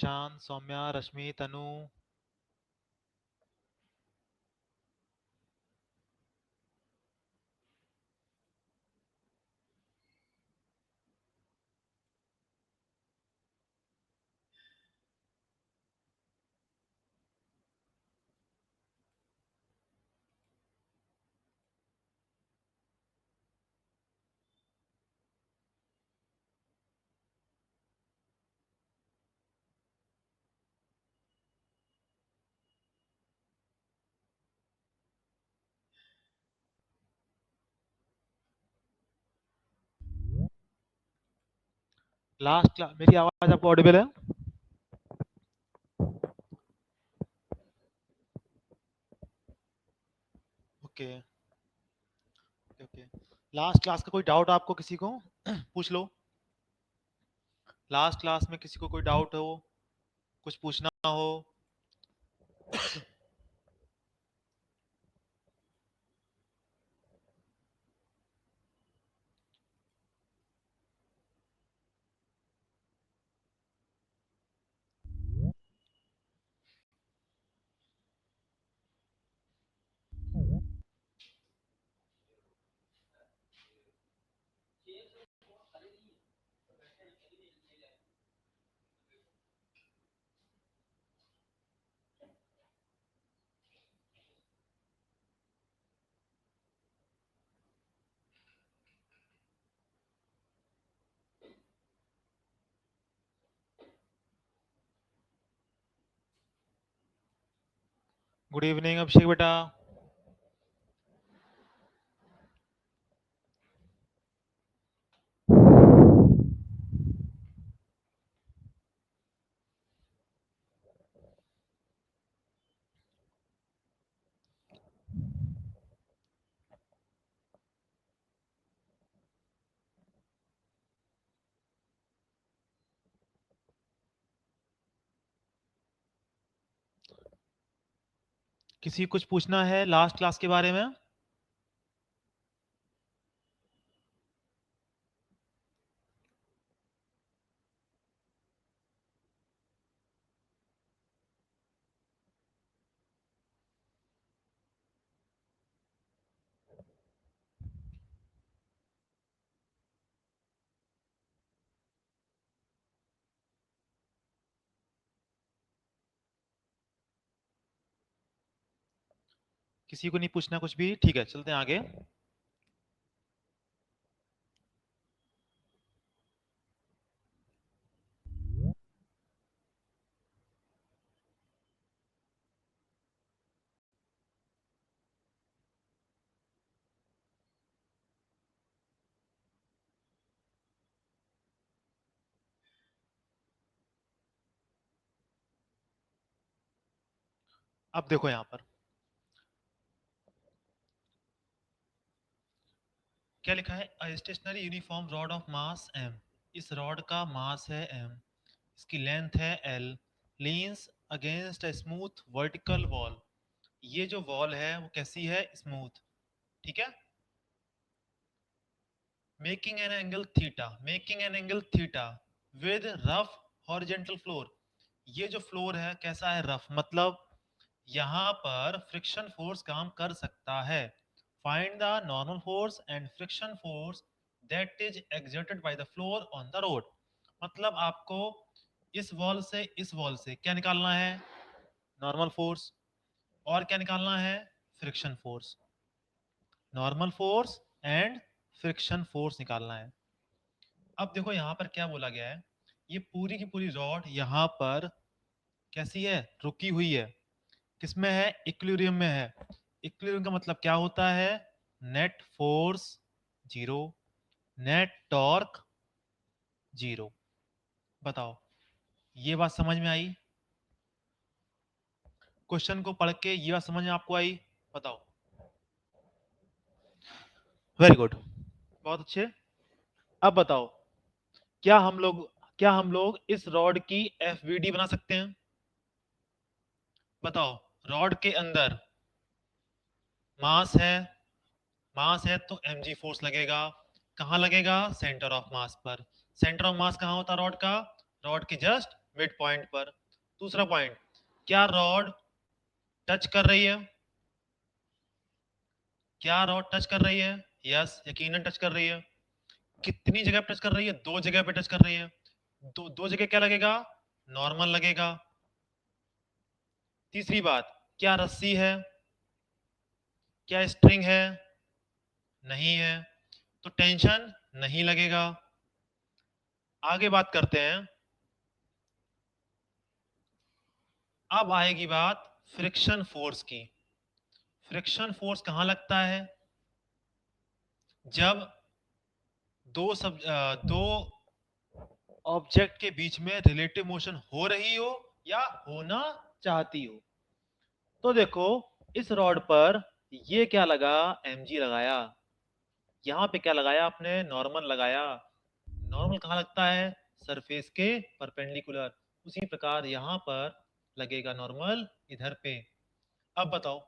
प्रशांत, सौम्या, रश्मि, तनु। Last class मेरी आवाज आपको ऑडिबल है? Okay okay. लास्ट क्लास का कोई डाउट आपको किसी को पूछ लो। लास्ट क्लास में किसी को कोई डाउट हो, कुछ पूछना हो। गुड इवनिंग अभिषेक बेटा। किसी कुछ पूछना है लास्ट क्लास के बारे में? किसी को नहीं पूछना कुछ भी? ठीक है, चलते हैं आगे। अब देखो यहाँ पर क्या लिखा है। A stationary uniform rod of mass m। इस रॉड का मास है m, इसकी लेंथ है l, leans against a smooth vertical wall. ये जो वॉल है वो कैसी है? स्मूथ। ठीक है। Making an angle theta with rough horizontal floor. ये जो फ्लोर है कैसा है? रफ, मतलब यहाँ पर फ्रिक्शन फोर्स काम कर सकता है। Find the normal force and friction force that is exerted by the floor on the road. मतलब आपको इस वॉल से क्या निकालना है? Normal force. और क्या निकालना है? Friction force. Normal force and friction force निकालना है। अब देखो यहाँ पर क्या बोला गया है। ये पूरी की पूरी रॉड यहाँ पर कैसी है? रुकी हुई है। किसमें है? इक्विलिब्रियम में है। इक्विलिब्रियम का मतलब क्या होता है? Net force zero, net torque zero. बताओ, ये बात समझ में आई? क्वेश्चन को पढ़ के ये बात समझ में आपको आई? बताओ। वेरी गुड, बहुत अच्छे। अब बताओ, क्या हम लोग क्या हम लोग इस रॉड की एफवीडी बना सकते हैं? बताओ। रॉड के अंदर मास है, मास है तो mg फोर्स लगेगा। कहां लगेगा? सेंटर ऑफ मास पर। सेंटर ऑफ मास कहां होता है रॉड का? रॉड के जस्ट मिड पॉइंट पर। दूसरा पॉइंट, क्या रॉड टच कर रही है? क्या रॉड टच कर रही है? यस, यकीनन टच कर रही है। कितनी जगह पे टच कर रही है? दो जगह पे टच कर रही है। दो जगह क्या लगेगा? नॉर्मल लगेगा। तीसरी बात, क्या रस्सी है? क्या स्ट्रिंग है? नहीं है, तो टेंशन नहीं लगेगा। आगे बात करते हैं। अब आएगी बात फ्रिक्शन फोर्स की। फ्रिक्शन फोर्स कहां लगता है? जब दो ऑब्जेक्ट के बीच में रिलेटिव मोशन हो रही हो या होना चाहती हो। तो देखो, इस रॉड पर ये क्या लगा? mg लगाया। यहाँ पे क्या लगाया आपने? नॉर्मल लगाया। नॉर्मल कहाँ लगता है? सरफेस के परपेंडिकुलर। उसी प्रकार यहाँ पर लगेगा नॉर्मल, इधर पे। अब बताओ,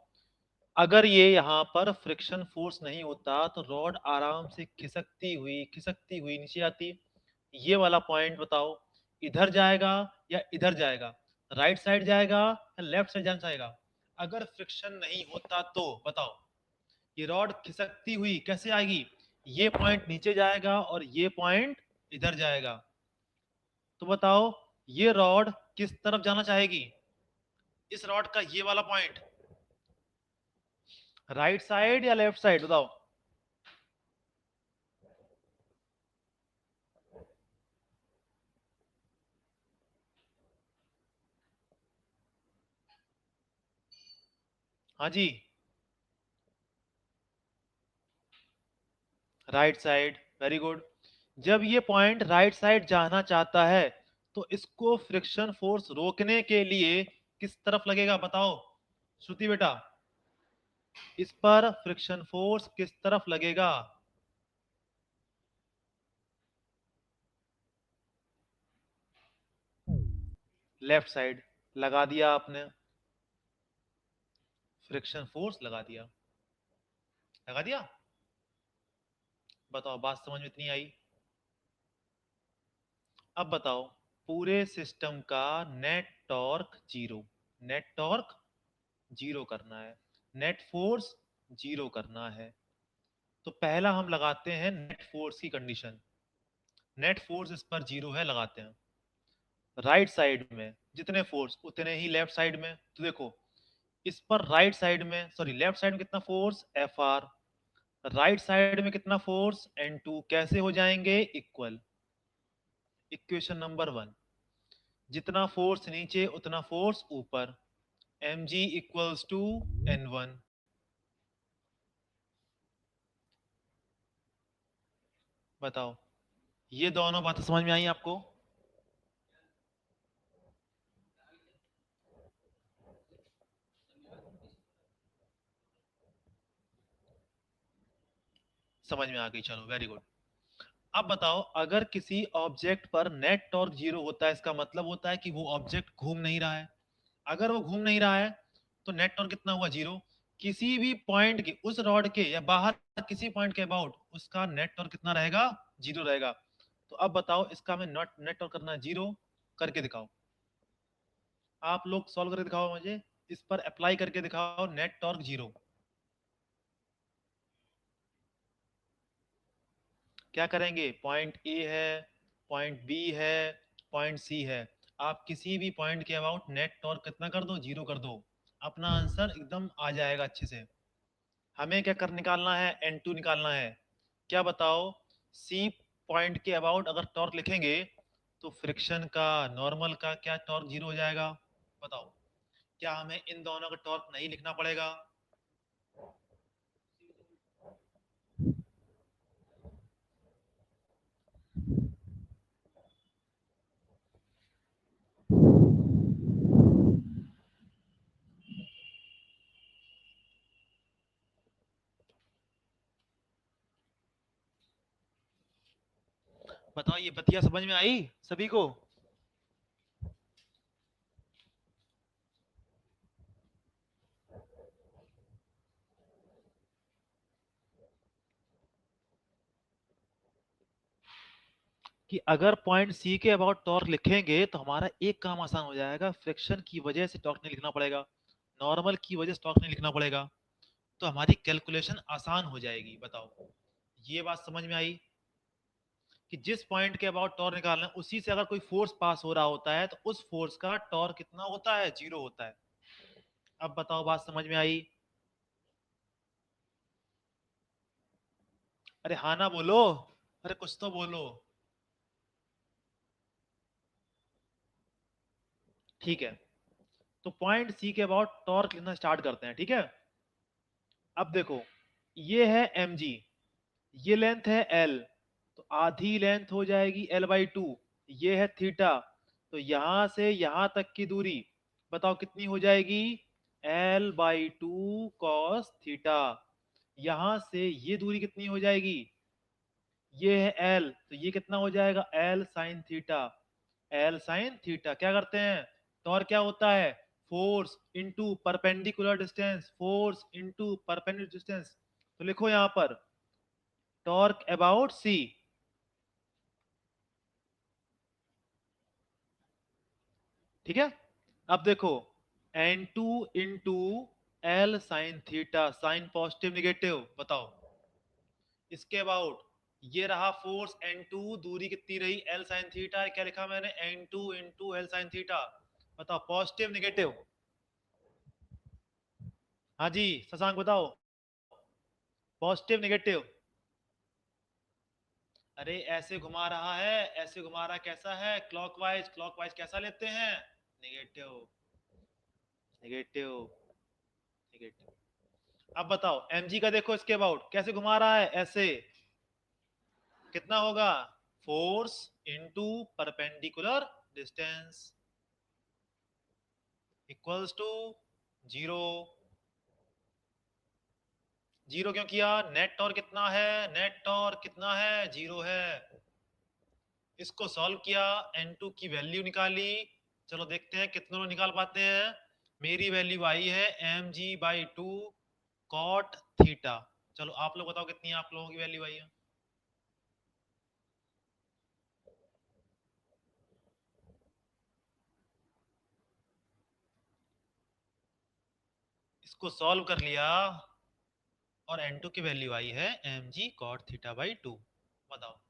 अगर ये यहाँ पर फ्रिक्शन फोर्स नहीं होता तो रॉड आराम से खिसकती हुई नीचे आती। ये वाला पॉइंट बताओ, इधर जाएगा या इधर जाएगा? राइट साइड जाएगा या लेफ्ट साइड जाना चाहेगा? अगर फ्रिक्शन नहीं होता तो बताओ, ये रॉड खिसकती हुई कैसे आएगी? ये पॉइंट नीचे जाएगा और ये पॉइंट इधर जाएगा। तो बताओ, ये रॉड किस तरफ जाना चाहेगी? इस रॉड का ये वाला पॉइंट राइट साइड या लेफ्ट साइड बताओ? हाँ जी, राइट साइड। Very good. जब ये पॉइंट राइट साइड जाना चाहता है तो इसको फ्रिक्शन फोर्स रोकने के लिए किस तरफ लगेगा बताओ? श्रुति बेटा, इस पर फ्रिक्शन फोर्स किस तरफ लगेगा? Left side. लगा दिया आपने, फ्रिक्शन फोर्स लगा दिया। लगा दिया। बताओ, बात समझ में इतनी आई? अब बताओ, पूरे सिस्टम का net torque zero. Net torque zero करना है, नेट फोर्स जीरो करना है। तो पहला हम लगाते हैं नेट फोर्स की कंडीशन। नेट फोर्स इस पर जीरो है, लगाते हैं। राइट साइड में जितने फोर्स उतने ही लेफ्ट साइड में। तो देखो, इस पर राइट साइड में, सॉरी लेफ्ट साइड में कितना force? F R. Right side में कितना फोर्स? N2। कैसे हो जाएंगे इक्वल? इक्वेशन नंबर वन, जितना फोर्स नीचे उतना फोर्स ऊपर। mg equals to N1। बताओ, ये दोनों बातें समझ में आई आपको? समझ में आ गई, चलो वेरी गुड। अब बताओ, अगर किसी ऑब्जेक्ट पर नेट टॉर्क जीरो होता है, इसका मतलब होता है कि वो ऑब्जेक्ट घूम नहीं रहा है। अगर वो घूम नहीं रहा है तो नेट टॉर्क कितना हुआ? जीरो। किसी भी पॉइंट के, उस रॉड के या बाहर किसी पॉइंट के अबाउट, उसका नेट टॉर्क कितना रहेगा? जीरो रहेगा। तो अब बताओ, इसका हमें नेट टॉर्क करना है जीरो। करके दिखाओ, आप लोग सॉल्व करके दिखाओ मुझे। इस पर अप्लाई करके दिखाओ नेट टॉर्क जीरो। क्या करेंगे? पॉइंट ए है, पॉइंट बी है, पॉइंट सी है। आप किसी भी पॉइंट के अबाउट नेट टॉर्क कितना कर दो? जीरो कर दो। अपना आंसर एकदम आ जाएगा अच्छे से। हमें क्या कर निकालना है? N2 निकालना है। क्या बताओ, सी पॉइंट के अबाउट अगर टॉर्क लिखेंगे तो फ्रिक्शन का, नॉर्मल का क्या टॉर्क जीरो हो जाएगा? बताओ, क्या हमें इन दोनों का टॉर्क नहीं लिखना पड़ेगा? बताओ, ये बतिया समझ में आई सभी को? कि अगर पॉइंट सी के अबाउट टॉर्क लिखेंगे तो हमारा एक काम आसान हो जाएगा, फ्रिक्शन की वजह से टॉर्क नहीं लिखना पड़ेगा, नॉर्मल की वजह से टॉर्क नहीं लिखना पड़ेगा, तो हमारी कैलकुलेशन आसान हो जाएगी। बताओ, ये बात समझ में आई कि जिस पॉइंट के अबाउट टॉर्क निकालना है उसी से अगर कोई फोर्स पास हो रहा होता है तो उस फोर्स का टॉर्क कितना होता है, जीरो होता है। अब बताओ, बात समझ में आई? अरे हाँ ना बोलो, अरे कुछ तो बोलो। ठीक है, तो पॉइंट सी के अबाउट टॉर्क लिखना स्टार्ट करते हैं, ठीक है। अब देखो, ये है एम जी, ये लेंथ है एल, तो आधी लेंथ हो जाएगी एल बाई टू। ये है थीटा, तो यहां से यहां तक की दूरी बताओ कितनी हो जाएगी, L by two cos theta. यहां से ये दूरी कितनी हो जाएगी, ये है एल, तो ये कितना हो जाएगा, L sine theta. L sine theta क्या करते हैं, टॉर्क क्या होता है, force into perpendicular distance, force into perpendicular distance. तो लिखो यहां पर टॉर्क अबाउट सी, ठीक है। अब देखो, N two into L sine theta, sine positive negative, बताओ इसके अबाउट। ये रहा फोर्स एन टू, दूरी कितनी रही एल साइन थीटा, क्या लिखा मैंने, N two into L sine theta. बताओ पॉजिटिव निगेटिव। हाँ जी, शशांक बताओ, पॉजिटिव निगेटिव। अरे ऐसे घुमा रहा है, ऐसे घुमा रहा, कैसा है, क्लॉकवाइज, क्लॉकवाइज कैसा लेते हैं, निगेटिव, निगेटिव, निगेटिव। अब बताओ mg का देखो, इसके अबाउट कैसे घुमा रहा है, ऐसे, कितना होगा, force into perpendicular distance equals to zero. Zero क्यों किया, नेट टॉर्क कितना है, नेट टॉर्क कितना है, जीरो है। इसको सॉल्व किया, n2 की वैल्यू निकाली। चलो देखते हैं कितने लोग निकाल पाते हैं। मेरी वैल्यू आई है mg/2 cot थीटा। चलो आप लोग बताओ कितनी आप लोगों की वैल्यू आई है। इसको सॉल्व कर लिया और n2 की वैल्यू आई है mg cot थीटा/2। बताओ।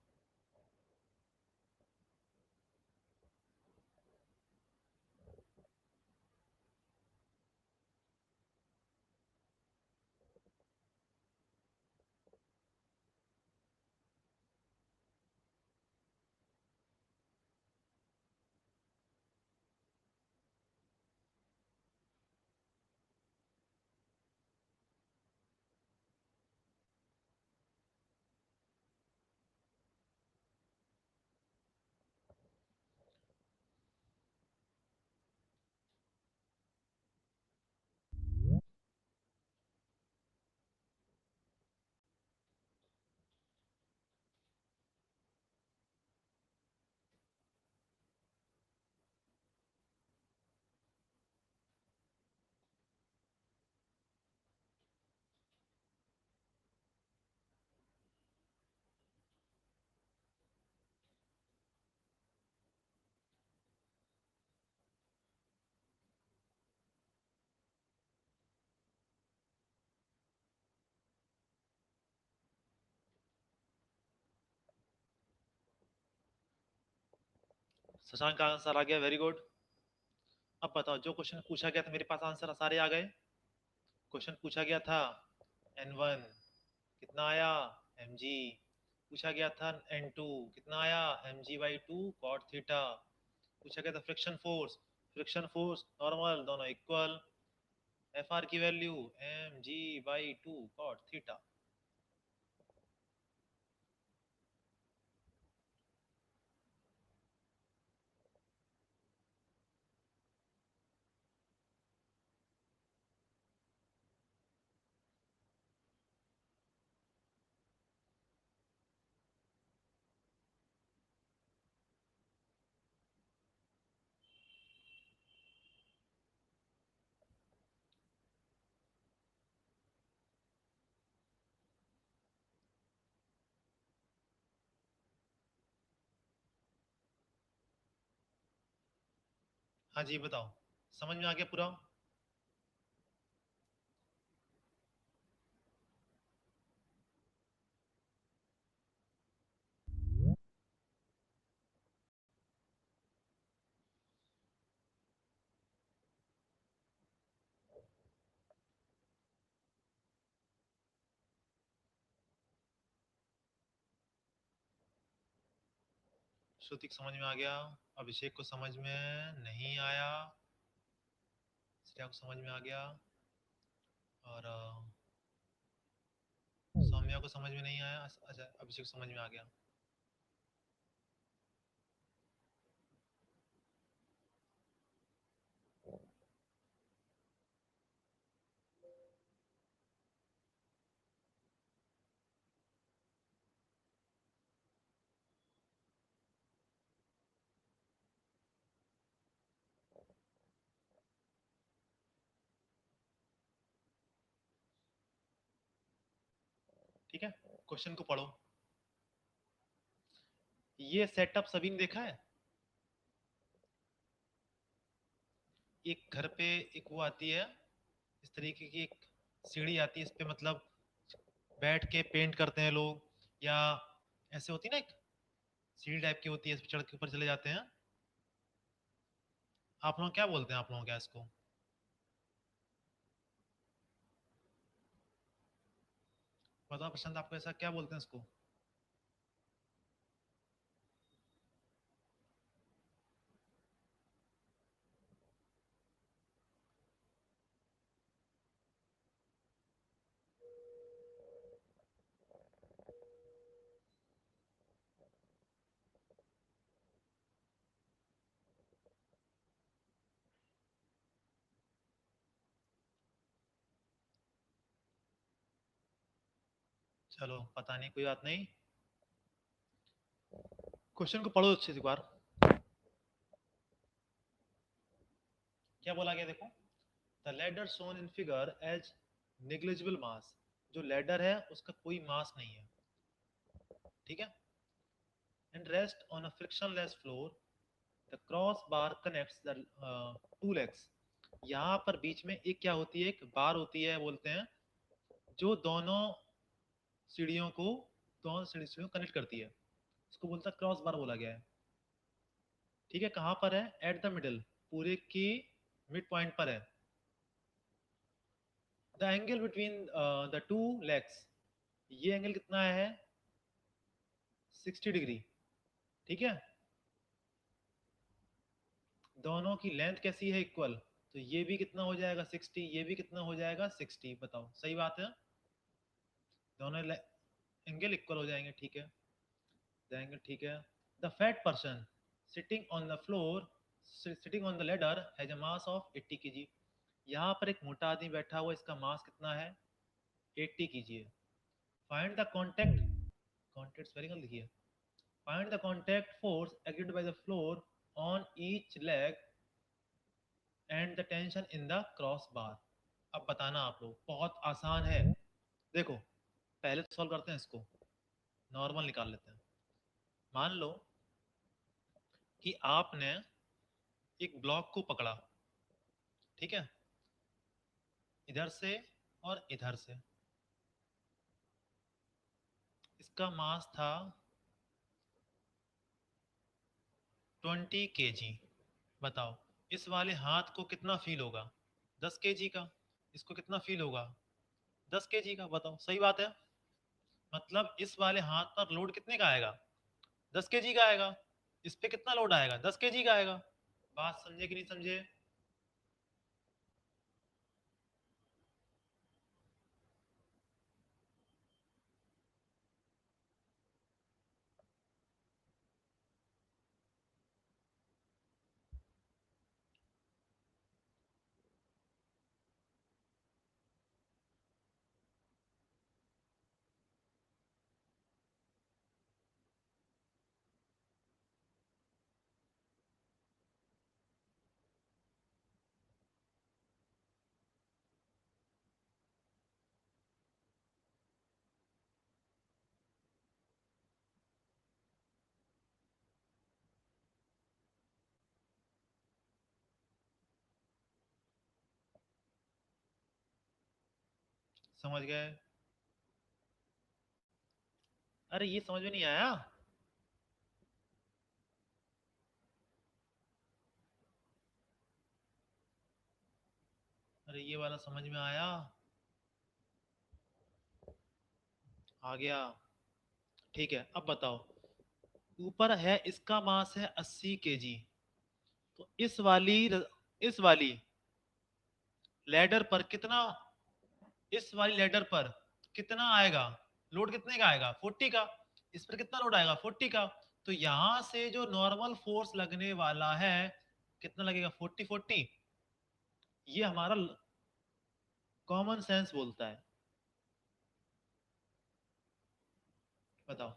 शशांक का आंसर आ गया, वेरी गुड। अब बताओ, जो क्वेश्चन पूछा गया था मेरे पास आंसर सारे आ गए। क्वेश्चन पूछा गया था n1 कितना आया, mg। पूछा गया था n2 कितना आया, mg/2 cot थीटा। पूछा गया था friction force, friction force normal दोनों इक्वल, fr की वैल्यू mg/2 cot थीटा। हाँ जी बताओ, समझ में आ गया पूरा? श्रुति को समझ में आ गया, अभिषेक को समझ में नहीं आया, श्रेया को समझ में आ गया, और सौम्या को समझ में नहीं आया। अच्छा, अभिषेक को समझ में आ गया। ठीक है, क्वेश्चन को पढ़ो। ये सेटअप सभी ने देखा है। एक घर पे एक वो आती है, इस तरीके की एक सीढ़ी आती है, इस पे मतलब बैठ के पेंट करते हैं लोग, या ऐसे होती है ना, एक सीढ़ी टाइप की होती है, इस पे चढ़ के ऊपर चले जाते हैं। आप लोग क्या बोलते हैं, आप लोग क्या इसको? बताओ प्रशांत, आपको ऐसा क्या बोलते हैं इसको? चलो पता नहीं, कोई बात नहीं। क्वेश्चन को पढ़ो अच्छे से एक बार। क्या बोला गया देखो, the ladder shown in figure as negligible mass. जो लेडर है उसका कोई मास नहीं है, ठीक है। And rest on a frictionless floor, the cross bar connects the two legs. यहाँ पर बीच में एक क्या होती है, एक बार होती है बोलते हैं, जो सीढ़ियों को दोनों सीढ़ियों को कनेक्ट करती है। इसको बोलता है क्रॉस बार बोला गया है। ठीक है, कहाँ पर है? एट द मिडल, पूरे की मिड पॉइंट पर है। The angle between the two legs, ये एंगल कितना है? 60 डिग्री। ठीक है, दोनों की लेंथ कैसी है? इक्वल। तो ये भी कितना हो जाएगा? 60। ये भी कितना हो जाएगा? 60। बताओ, सही बात है? दोनों एंगल इक्वल हो जाएंगे, ठीक है। द एंगल, ठीक है। The fat person sitting on the floor, sitting on the ladder has a mass of 80 kg। यहाँ पर एक मोटा आदमी बैठा हुआ, इसका मास कितना है? 80 कीजिए। फाइंड द कॉन्टेक्ट, कॉन्टेक्ट वेरी लिखिए। Find the contact force acted by the floor on each leg and the tension in the cross bar. अब बताना आप लोग, बहुत आसान है। देखो, पहले तो सॉल्व करते हैं इसको, नॉर्मल निकाल लेते हैं। मान लो कि आपने एक ब्लॉक को पकड़ा, ठीक है, इधर से और इधर से। इसका मास था 20 kg। बताओ, इस वाले हाथ को कितना फील होगा? 10 kg का। इसको कितना फील होगा? 10 kg का। बताओ, सही बात है? मतलब इस वाले हाथ पर लोड कितने का आएगा? 10 kg का आएगा। इस पे कितना लोड आएगा? 10 kg का आएगा। बात समझे कि नहीं समझे? समझ गए? अरे ये समझ में नहीं आया? अरे ये वाला समझ में आया? आ गया। ठीक है, अब बताओ। ऊपर है इसका मास है 80 kg, तो इस वाली लैडर पर कितना, इस वाली लेटर पर कितना आएगा? लोड कितने का आएगा? 40 का। इस पर कितना लोड आएगा? 40 का। तो यहां से जो नॉर्मल फोर्स लगने वाला है, कितना लगेगा? 40 40। ये हमारा कॉमन सेंस बोलता है। बताओ।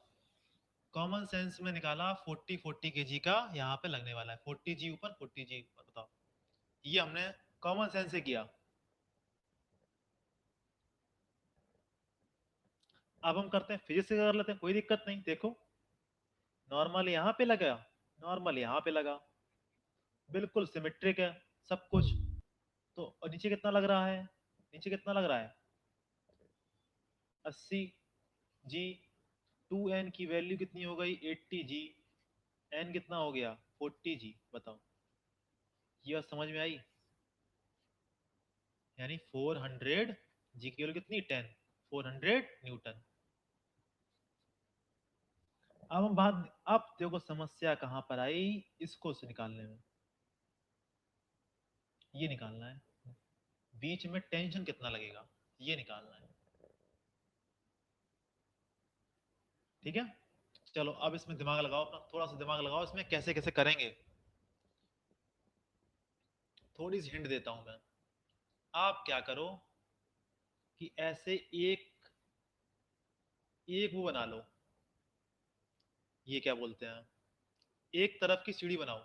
कॉमन सेंस में निकाला 40 40 kg का यहाँ पे लगने वाला है, 40 G ऊपर 40 G ऊपर। बताओ, ये हमने कॉमन सेंस से किया। अब हम करते हैं फिजिक्स से, कर लेते हैं, कोई दिक्कत नहीं। देखो, नॉर्मल यहाँ पे लगा, नॉर्मल यहाँ पे लगा, बिल्कुल सिमेट्रिक है सब कुछ। तो और नीचे कितना लग रहा है? नीचे कितना लग रहा है? 80 G। 2n की वैल्यू कितनी हो गई? 80 G। n कितना हो गया? 40 G। बताओ, ये बात समझ में आई? यानी 400 G की वैल्यू कितनी? 10। 400 न्यूटन। अब हम बात, अब देखो समस्या कहां पर आई, इसको से निकालने में। ये निकालना है बीच में टेंशन कितना लगेगा, ये निकालना है। ठीक है, चलो अब इसमें दिमाग लगाओ अपना, थोड़ा सा दिमाग लगाओ इसमें, कैसे कैसे करेंगे। थोड़ी सी हिंट देता हूं मैं। आप क्या करो कि ऐसे एक एक वो बना लो, ये क्या बोलते हैं, एक तरफ की सीढ़ी बनाओ।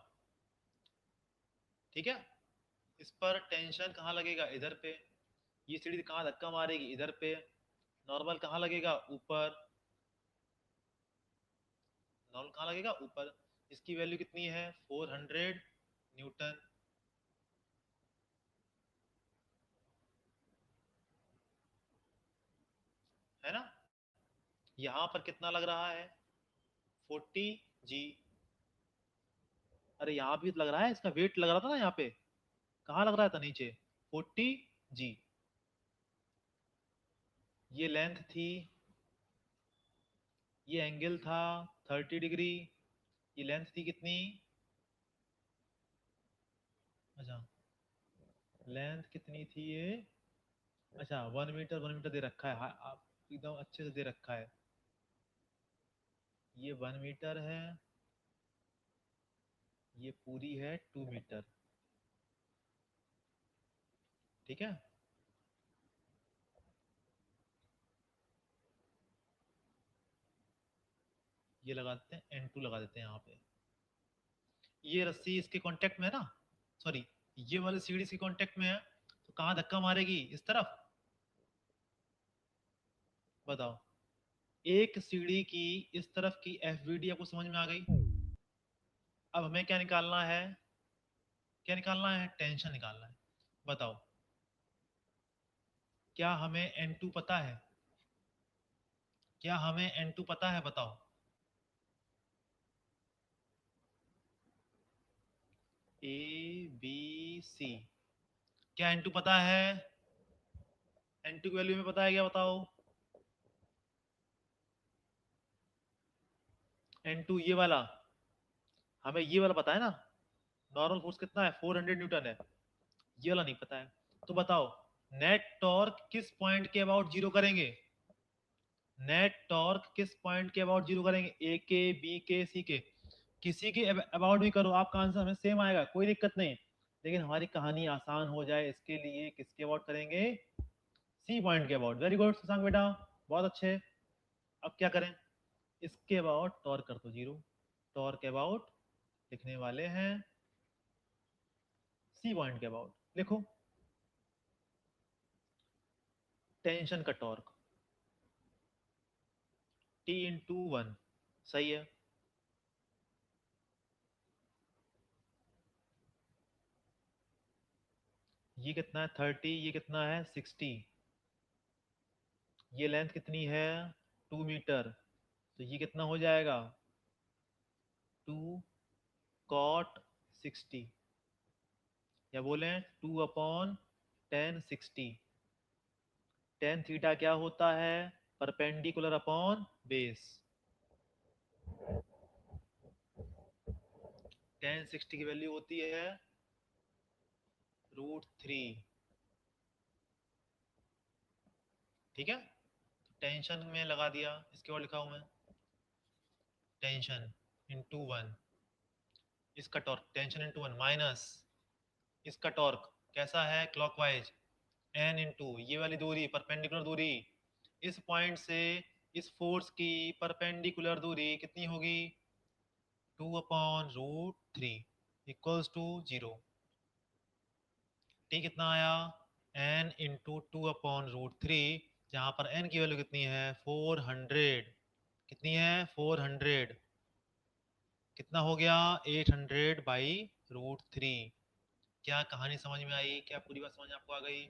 ठीक है, इस पर टेंशन कहाँ लगेगा? इधर पे। ये सीढ़ी कहाँ धक्का मारेगी? इधर पे। नॉर्मल कहाँ लगेगा? ऊपर। नॉर्मल कहाँ लगेगा? ऊपर। इसकी वैल्यू कितनी है? 400 न्यूटन। है ना? यहाँ पर कितना लग रहा है? 40 G। अरे यहाँ भी तो लग रहा है, इसका वेट लग रहा था ना यहाँ पे। कहाँ लग रहा था? नीचे। 40 G। ये लेंथ थी, ये एंगल था 30 डिग्री। ये लेंथ थी कितनी? अच्छा, लेंथ कितनी थी ये? अच्छा, 1 मीटर, 1 मीटर दे रखा है। हाँ, आप एकदम अच्छे से दे रखा है। ये 1 मीटर है, ये पूरी है 2 मीटर। ठीक है, ये लगा देते हैं, N2 लगा देते हैं यहाँ पे। ये रस्सी इसके कांटेक्ट में है ना, सॉरी, ये वाली सीढ़ी इसके कांटेक्ट में है, तो कहाँ धक्का मारेगी? इस तरफ। बताओ, एक सीढ़ी की इस तरफ की FVD आपको समझ में आ गई। अब हमें क्या निकालना है? क्या निकालना है? टेंशन निकालना है। बताओ, क्या हमें N2 पता है? क्या हमें N2 पता है? बताओ। ABC। क्या N2 पता है? N2 की वैल्यू में पता है क्या? बताओ। N2 ये वाला, हमें ये वाला पता है ना। नॉर्मल फोर्स कितना है? 400 न्यूटन है। ये वाला नहीं पता है। तो बताओ, नेट टॉर्क किस पॉइंट के अबाउट जीरो करेंगे? नेट टॉर्क किस पॉइंट के अबाउट जीरो करेंगे? ए के, बी के, सी के, किसी के अबाउट भी करो, आपका आंसर हमें सेम आएगा, कोई दिक्कत नहीं। लेकिन हमारी कहानी आसान हो जाए इसके लिए किसके अबाउट करेंगे? सी पॉइंट के अबाउट। वेरी गुड शशांक बेटा, बहुत अच्छे। अब क्या करें? इसके अबाउट टॉर्क कर दो जीरो। टॉर्क अबाउट लिखने वाले हैं सी पॉइंट के अबाउट। लिखो, टेंशन का टॉर्क T × 1। सही है। ये कितना है? 30। ये कितना है? 60। ये लेंथ कितनी है 2 मीटर, तो ये कितना हो जाएगा 2 cot 60, या बोले 2/10 60। टेन थीटा क्या होता है परपेंडिकुलर अपॉन बेस। टेन 60 की वैल्यू होती है √3। ठीक है, टेंशन में लगा दिया, इसके और लिखा हूं मैं टेंशन इंटू 1, इसका टॉर्क टेंशन इंटू 1 माइनस इसका टॉर्क कैसा है क्लॉकवाइज एन इंटू ये वाली दूरी परपेंडिकुलर दूरी, इस पॉइंट से इस फोर्स की परपेंडिकुलर दूरी कितनी होगी 2/√3 इक्वल्स टू 0। टी कितना आया n इंटू 2/√3, जहां पर n की वैल्यू कितनी है 400, कितनी है 400, कितना हो गया 800/√3। क्या कहानी समझ में आई, क्या पूरी बात समझ में आपको आ गई?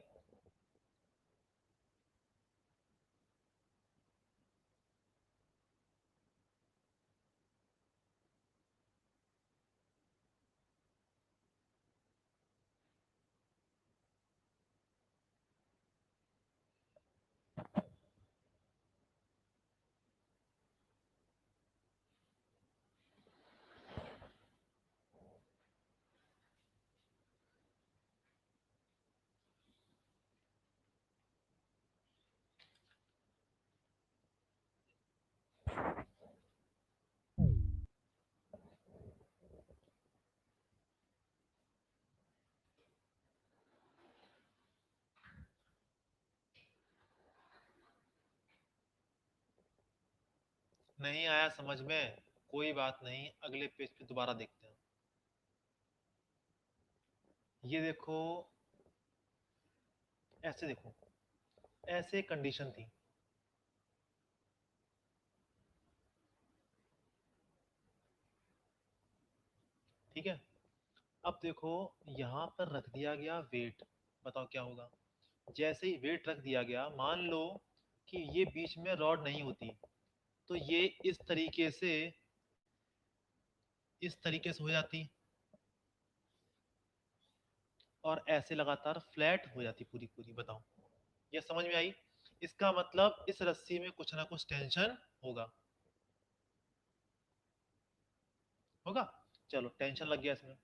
नहीं आया समझ में, कोई बात नहीं, अगले पेज पे दोबारा देखते हैं। ये देखो, ऐसे देखो, ऐसे कंडीशन थी, ठीक है। अब देखो यहाँ पर रख दिया गया वेट, बताओ क्या होगा। जैसे ही वेट रख दिया गया, मान लो कि ये बीच में रॉड नहीं होती, तो ये इस तरीके से हो जाती और ऐसे लगातार फ्लैट हो जाती पूरी पूरी। बताओ ये समझ में आई? इसका मतलब इस रस्सी में कुछ ना कुछ टेंशन होगा, होगा। चलो टेंशन लग गया इसमें।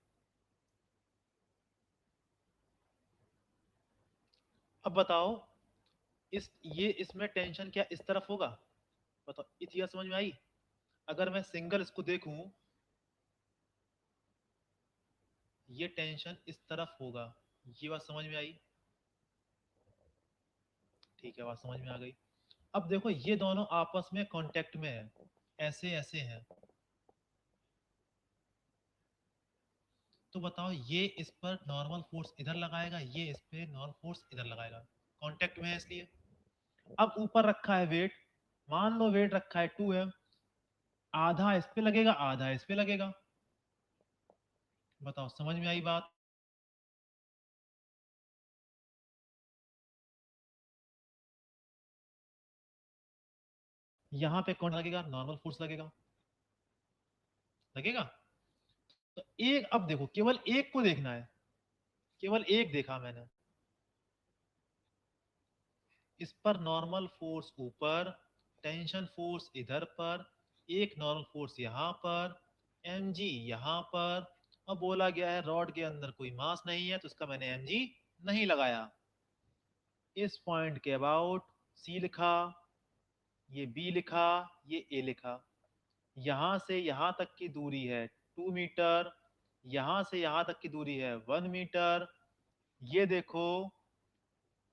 अब बताओ इसमें टेंशन क्या इस तरफ होगा? बताओ ये चीज समझ में आई? अगर मैं सिंगल इसको देखूं, ये टेंशन इस तरफ होगा, ये बात समझ में आई? ठीक है, बात समझ में आ गई। अब देखो ये दोनों आपस में कांटेक्ट में है, ऐसे ऐसे हैं, तो बताओ ये इस पर नॉर्मल फोर्स इधर लगाएगा, ये इस पे नॉर्मल फोर्स इधर लगाएगा, कांटेक्ट में है इसलिए। अब ऊपर रखा है वेट, मान लो वेट रखा है 2m, आधा इस पे लगेगा आधा इस पे लगेगा। बताओ समझ में आई बात? यहाँ पे कौन लगेगा? नॉर्मल फोर्स लगेगा, लगेगा। तो एक, अब देखो केवल एक को देखना है, केवल एक देखा मैंने, इस पर नॉर्मल फोर्स ऊपर, टेंशन फोर्स इधर पर, एक नॉर्मल फोर्स यहाँ पर, mg यहाँ पर। अब बोला गया है रॉड के अंदर कोई मास नहीं है, तो इसका मैंने mg नहीं लगाया। इस पॉइंट के अबाउट c लिखा, ये b लिखा, ये a लिखा। यहां से यहां तक की दूरी है 2 मीटर, यहां से यहां तक की दूरी है 1 मीटर। ये देखो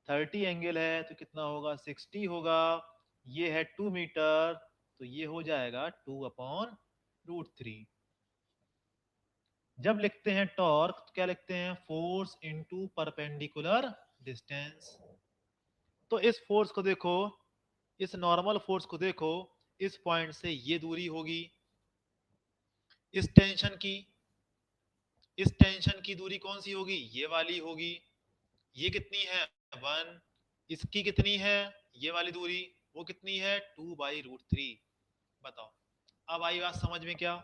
30 एंगल है तो कितना होगा 60 होगा। ये है 2 मीटर, तो ये हो जाएगा 2/√3। जब लिखते हैं टॉर्क तो क्या लिखते हैं? Force into perpendicular distance. तो इस फोर्स को देखो, इस नॉर्मल फोर्स को देखो, इस पॉइंट से ये दूरी होगी, इस टेंशन की, इस टेंशन की दूरी कौन सी होगी? ये वाली होगी। ये कितनी है 1, इसकी कितनी है ये वाली दूरी वो कितनी है 2/√3। बताओ, अब आई बात समझ में क्या?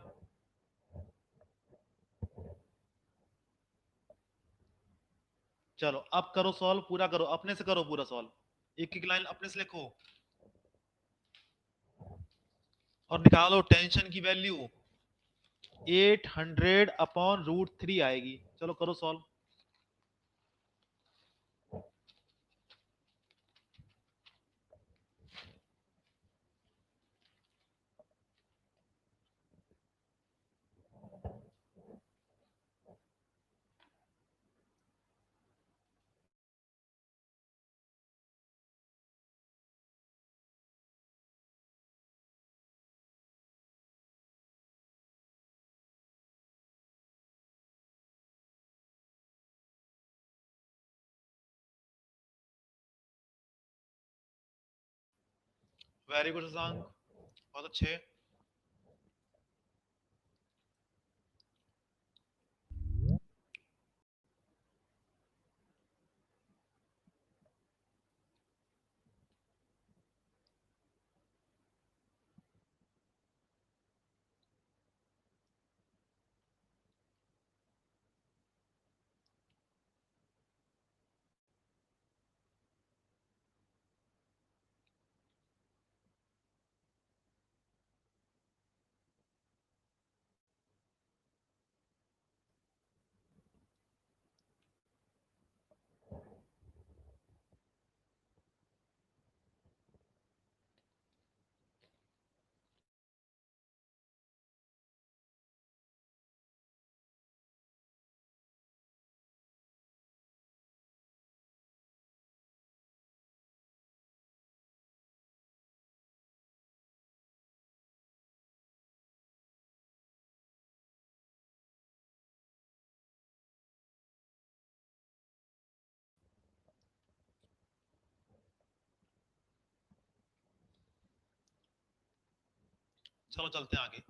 चलो अब करो सॉल्व, पूरा करो अपने से, करो पूरा सॉल्व, एक एक लाइन अपने से लिखो और निकालो टेंशन की वैल्यू। 800/√3 आएगी। चलो करो सॉल्व। वेरी गुड शशांक, बहुत अच्छे। चलो चलते हैं आगे।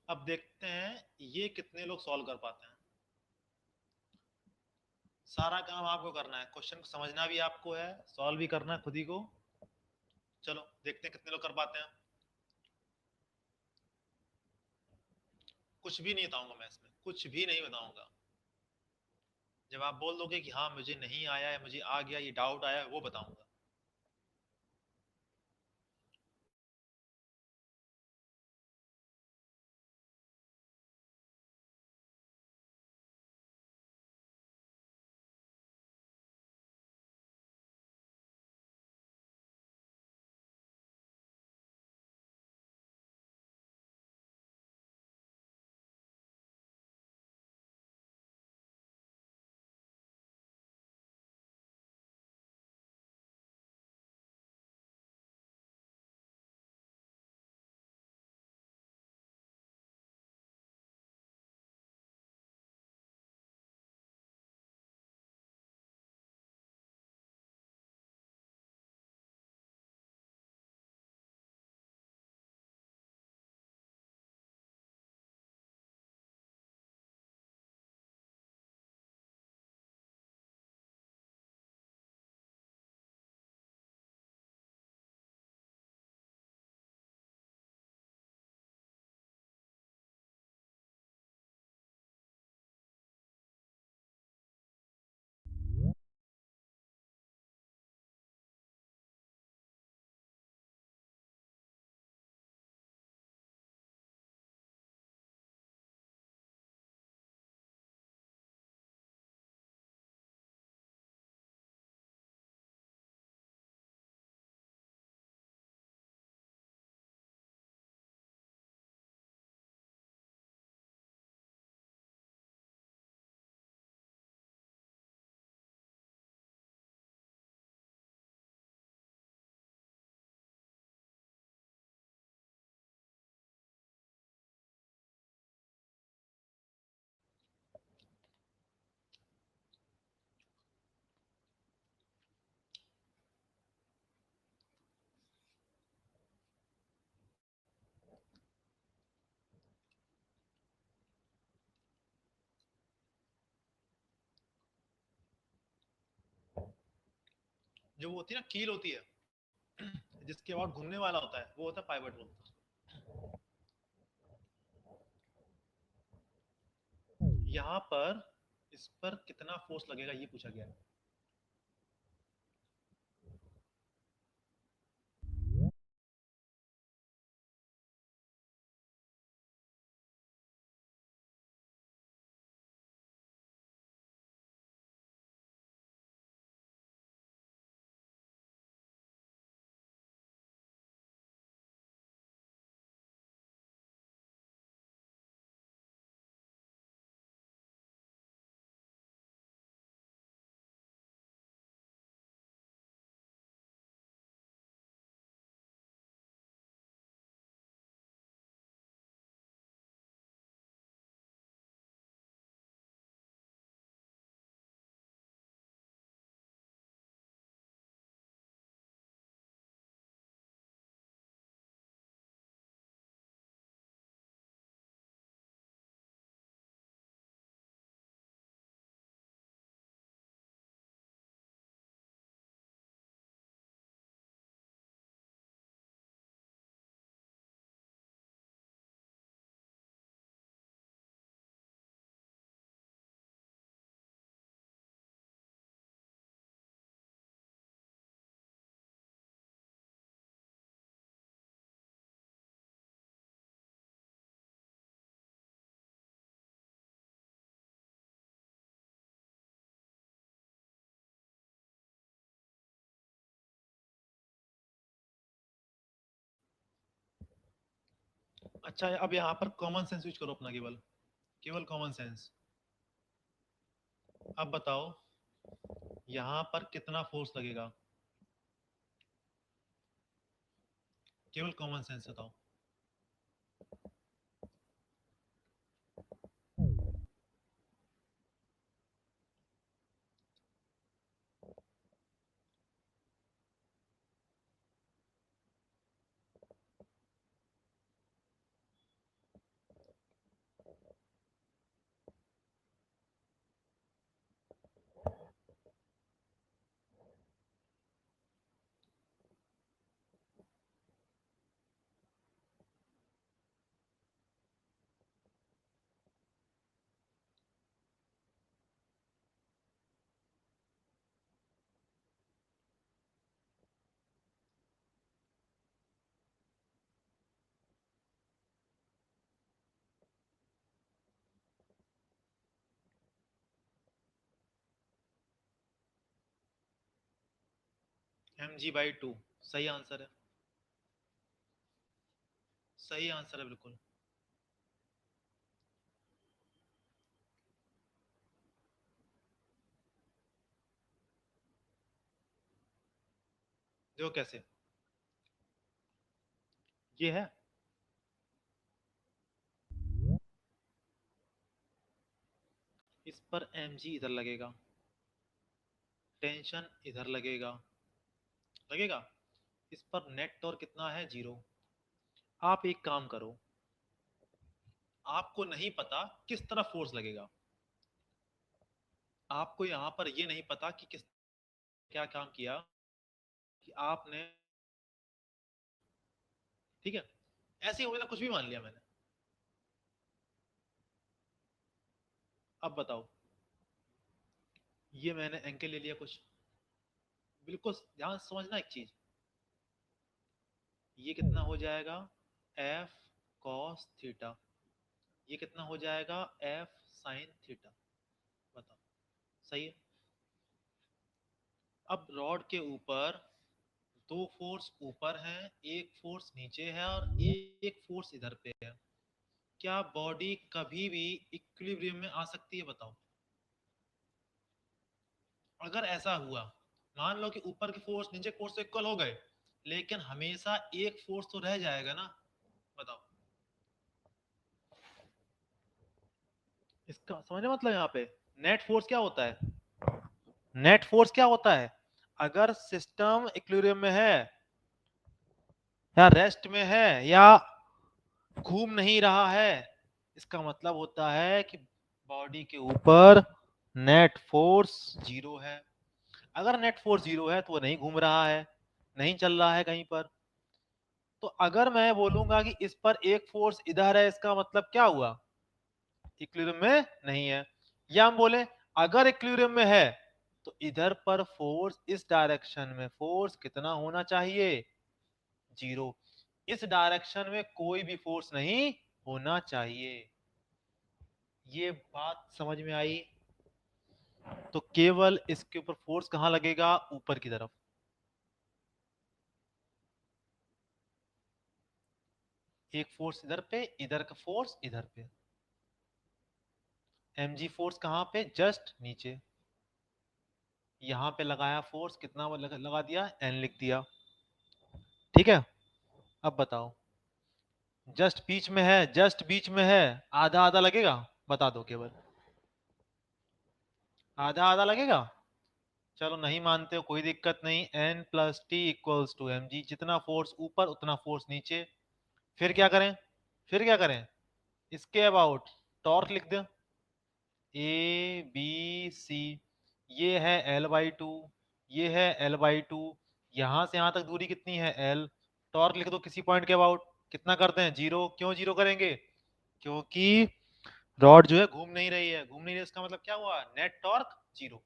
अब देखते हैं ये कितने लोग सॉल्व कर पाते हैं। सारा काम आपको करना है, क्वेश्चन को समझना भी आपको है, सॉल्व भी करना है खुद ही को। चलो देखते हैं कितने लोग कर पाते हैं। कुछ भी नहीं बताऊंगा मैं इसमें, कुछ भी नहीं बताऊंगा। जब आप बोल दोगे कि हाँ मुझे नहीं आया है, मुझे आ गया, ये डाउट आया है, वो बताऊंगा। जो वो होती है ना, कील होती है जिसके बाद घूमने वाला होता है, वो होता है पाइवट रूल। यहाँ पर इस पर कितना फोर्स लगेगा ये पूछा गया है। अच्छा, अब यहाँ पर कॉमन सेंस यूज करो अपना, केवल केवल कॉमन सेंस। अब बताओ यहाँ पर कितना फोर्स लगेगा, केवल कॉमन सेंस बताओ। mg/2 सही आंसर है, सही आंसर है बिल्कुल। देखो कैसे, ये है, इस पर mg इधर लगेगा, टेंशन इधर लगेगा, लगेगा। इस पर नेट टॉर्क कितना है, 0। आप एक काम करो, आपको नहीं पता किस तरफ फोर्स लगेगा, आपको यहाँ पर ये नहीं पता कि किस क्या काम किया, कि आपने, ठीक है, ऐसे ही हो गया, कुछ भी मान लिया मैंने। अब बताओ, ये मैंने एंगल ले लिया कुछ, बिल्कुल ध्यान से समझना एक चीज, ये कितना हो जाएगा, एफ कॉस थीटा, ये कितना हो जाएगा, एफ साइन थीटा। बताओ, सही है। अब रॉड के ऊपर दो फोर्स ऊपर है, एक फोर्स नीचे है और एक फोर्स इधर पे है, क्या बॉडी कभी भी इक्विलिब्रियम में आ सकती है, बताओ। अगर ऐसा हुआ, मान लो कि ऊपर के फोर्स नीचे फोर्स तो इक्वल हो गए, लेकिन हमेशा एक फोर्स तो रह जाएगा ना, बताओ। इसका समझने मतलब, यहाँ पे नेट फोर्स क्या होता है, नेट फोर्स क्या होता है, अगर सिस्टम इक्विलिब्रियम में है या रेस्ट में है या घूम नहीं रहा है, इसका मतलब होता है कि बॉडी के ऊपर नेट फोर्स 0 है। अगर नेट फोर्स 0 है तो वो नहीं घूम रहा है, नहीं चल रहा है कहीं पर। तो अगर मैं बोलूंगा कि इस पर एक फोर्स इधर है, इसका मतलब क्या हुआ, इक्विलिब्रियम में नहीं है। या हम बोले अगर इक्विलिब्रियम में है तो इधर पर फोर्स, इस डायरेक्शन में फोर्स कितना होना चाहिए, 0। इस डायरेक्शन में कोई भी फोर्स नहीं होना चाहिए। ये बात समझ में आई? तो केवल इसके ऊपर फोर्स कहां लगेगा, ऊपर की तरफ। एक फोर्स इधर पे, इधर का फोर्स इधर पे। mg फोर्स कहां पे, जस्ट नीचे। यहां पे लगाया फोर्स, कितना लगा दिया, n लिख दिया। ठीक है, अब बताओ, जस्ट बीच में है, जस्ट बीच में है, आधा आधा लगेगा, बता दो केवल, आधा आधा लगेगा। चलो नहीं मानते हो कोई दिक्कत नहीं, n plus T equals to M G, जितना फोर्स ऊपर उतना फोर्स नीचे। फिर क्या करें, फिर क्या करें, इसके अबाउट टॉर्क लिख दे, ए बी सी। ये है L/2, ये है L/2, यहां से यहां तक दूरी कितनी है, L। टॉर्क लिख दो किसी पॉइंट के अबाउट, कितना करते हैं, 0। क्यों 0 करेंगे, क्योंकि रॉड जो है घूम नहीं रही है, घूम नहीं रही है, इसका मतलब क्या हुआ, नेट टॉर्क 0।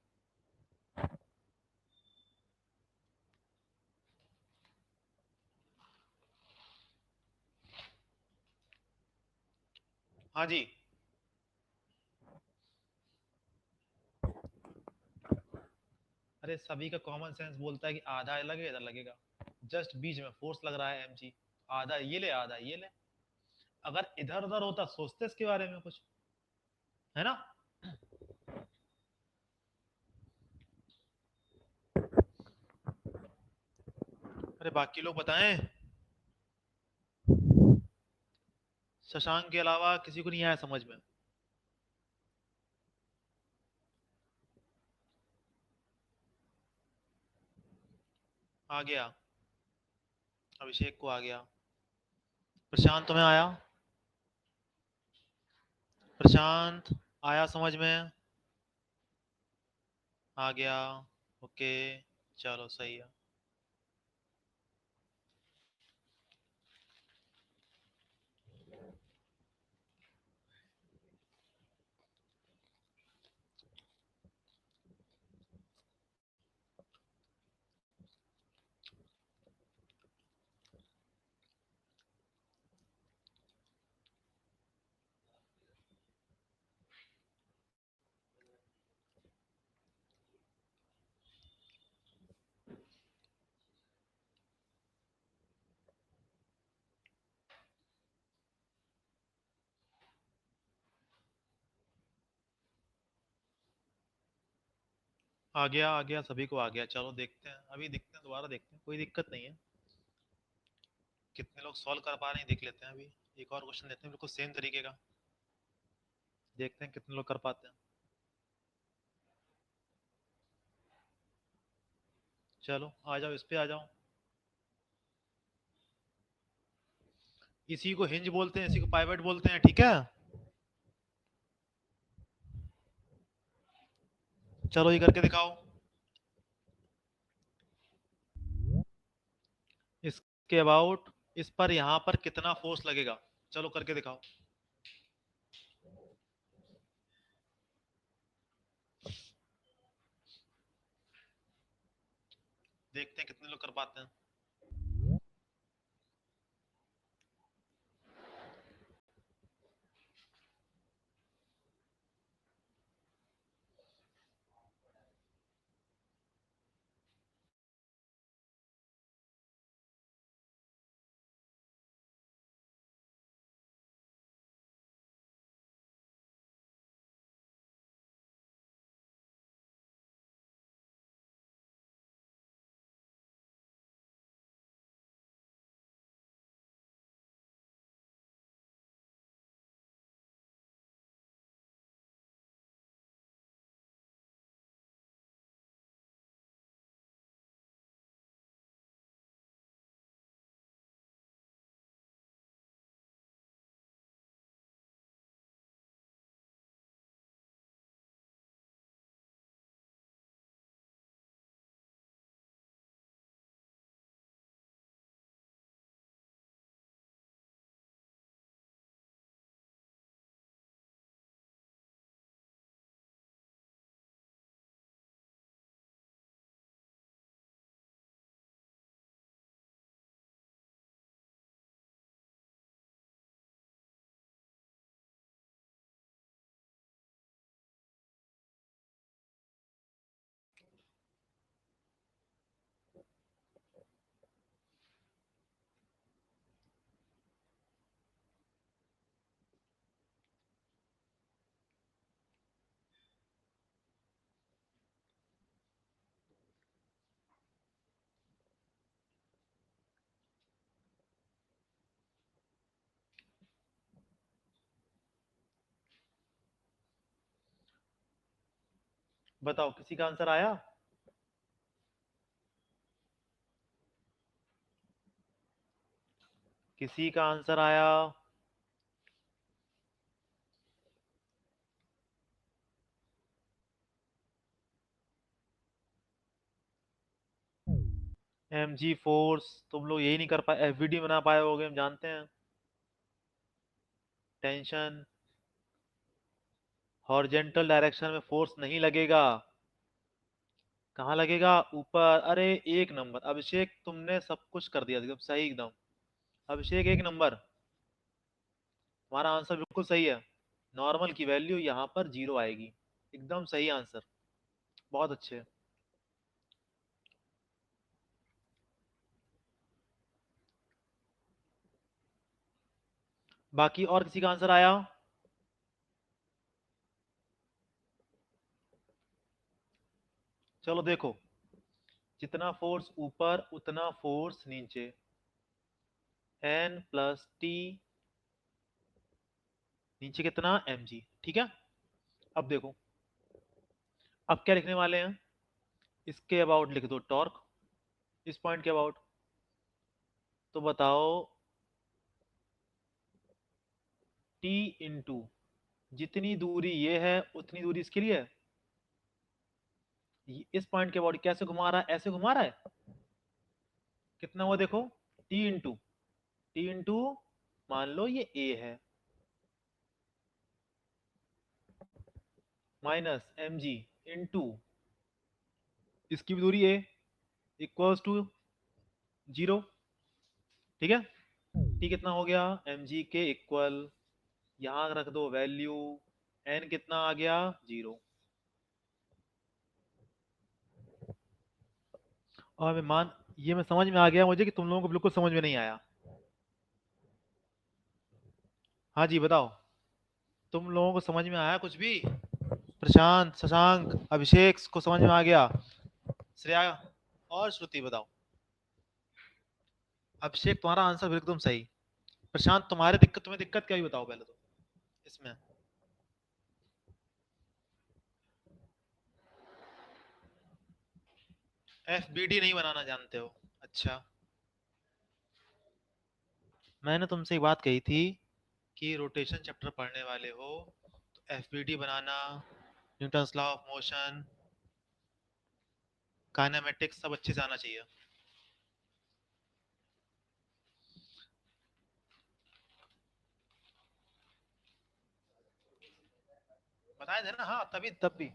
हाँ जी। अरे सभी का कॉमन सेंस बोलता है कि आधा लगेगा, इधर लगेगा, जस्ट बीच में फोर्स लग रहा है mg, आधा ये ले आधा ये ले। अगर इधर उधर होता सोचते इसके बारे में कुछ, है ना। अरे बाकी लोग बताएं, शशांक के अलावा किसी को नहीं आया समझ में। आ गया, अभिषेक को आ गया। प्रशांत तुम्हें आया, प्रशांत आया समझ में, आ गया, ओके, चलो सही है। आ गया सभी को आ गया, चलो देखते हैं, अभी देखते हैं, दोबारा देखते हैं, कोई दिक्कत नहीं है। कितने लोग सॉल्व कर पा रहे हैं देख लेते हैं अभी। एक और क्वेश्चन देते हैं बिल्कुल सेम तरीके का, देखते हैं कितने लोग कर पाते हैं। चलो आ जाओ, इस पे आ जाओ। इसी को हिंज बोलते हैं, इसी को पाइवट बोलते हैं, ठीक है। चलो ये करके दिखाओ, इसके अबाउट इस पर यहाँ पर कितना फोर्स लगेगा, चलो करके दिखाओ। देखते हैं कितने लोग कर पाते हैं। बताओ किसी का आंसर आया? किसी का आंसर आया? mg फोर्स, तुम लोग यही नहीं कर पाए, एफवीडी बना पाए होगे, हम जानते हैं। टेंशन, हॉरिजेंटल डायरेक्शन में फोर्स नहीं लगेगा। कहाँ लगेगा? ऊपर। अरे एक नंबर अभिषेक, तुमने सब कुछ कर दिया एकदम सही एकदम। अभिषेक एक नंबर, तुम्हारा आंसर बिल्कुल सही है। नॉर्मल की वैल्यू यहाँ पर 0 आएगी। एकदम सही आंसर, बहुत अच्छे। बाकी और किसी का आंसर आया? चलो देखो, जितना फोर्स ऊपर उतना फोर्स नीचे, एन प्लस टी, नीचे कितना? mg। ठीक है, अब देखो, अब क्या लिखने वाले हैं? इसके अबाउट लिख दो टॉर्क, इस पॉइंट के अबाउट। तो बताओ, टी इंटू जितनी दूरी ये है उतनी दूरी इसके लिए है। इस पॉइंट के अबाउट कैसे घुमा रहा है? ऐसे घुमा रहा है। कितना हुआ देखो, टी इंटू मान लो ये ए है, माइनस एम जी इंटू इसकी भी दूरी ए, इक्वल्स टू 0। ठीक है, टी कितना हो गया? एम जी के इक्वल, यहां रख दो वैल्यू, एन कितना आ गया? 0। और मैं मान, ये मैं समझ में आ गया मुझे कि तुम लोगों को बिल्कुल समझ में नहीं आया। हाँ जी बताओ, तुम लोगों को समझ में आया कुछ भी? प्रशांत, शशांक, अभिषेक को समझ में आ गया? श्रेया और श्रुति बताओ। अभिषेक तुम्हारा आंसर बिल्कुल सही। प्रशांत तुम्हारे दिक्कत, तुम्हें दिक्कत क्या हुई बताओ पहले तो इसमें। एफ बी डी नहीं बनाना जानते हो? अच्छा, मैंने तुमसे एक बात कही थी कि रोटेशन चैप्टर पढ़ने वाले हो तो एफ बी डी बनाना, Newton's law of motion, kinematics सब अच्छे से आना चाहिए। बताए थे ना, हाँ तभी तब भी।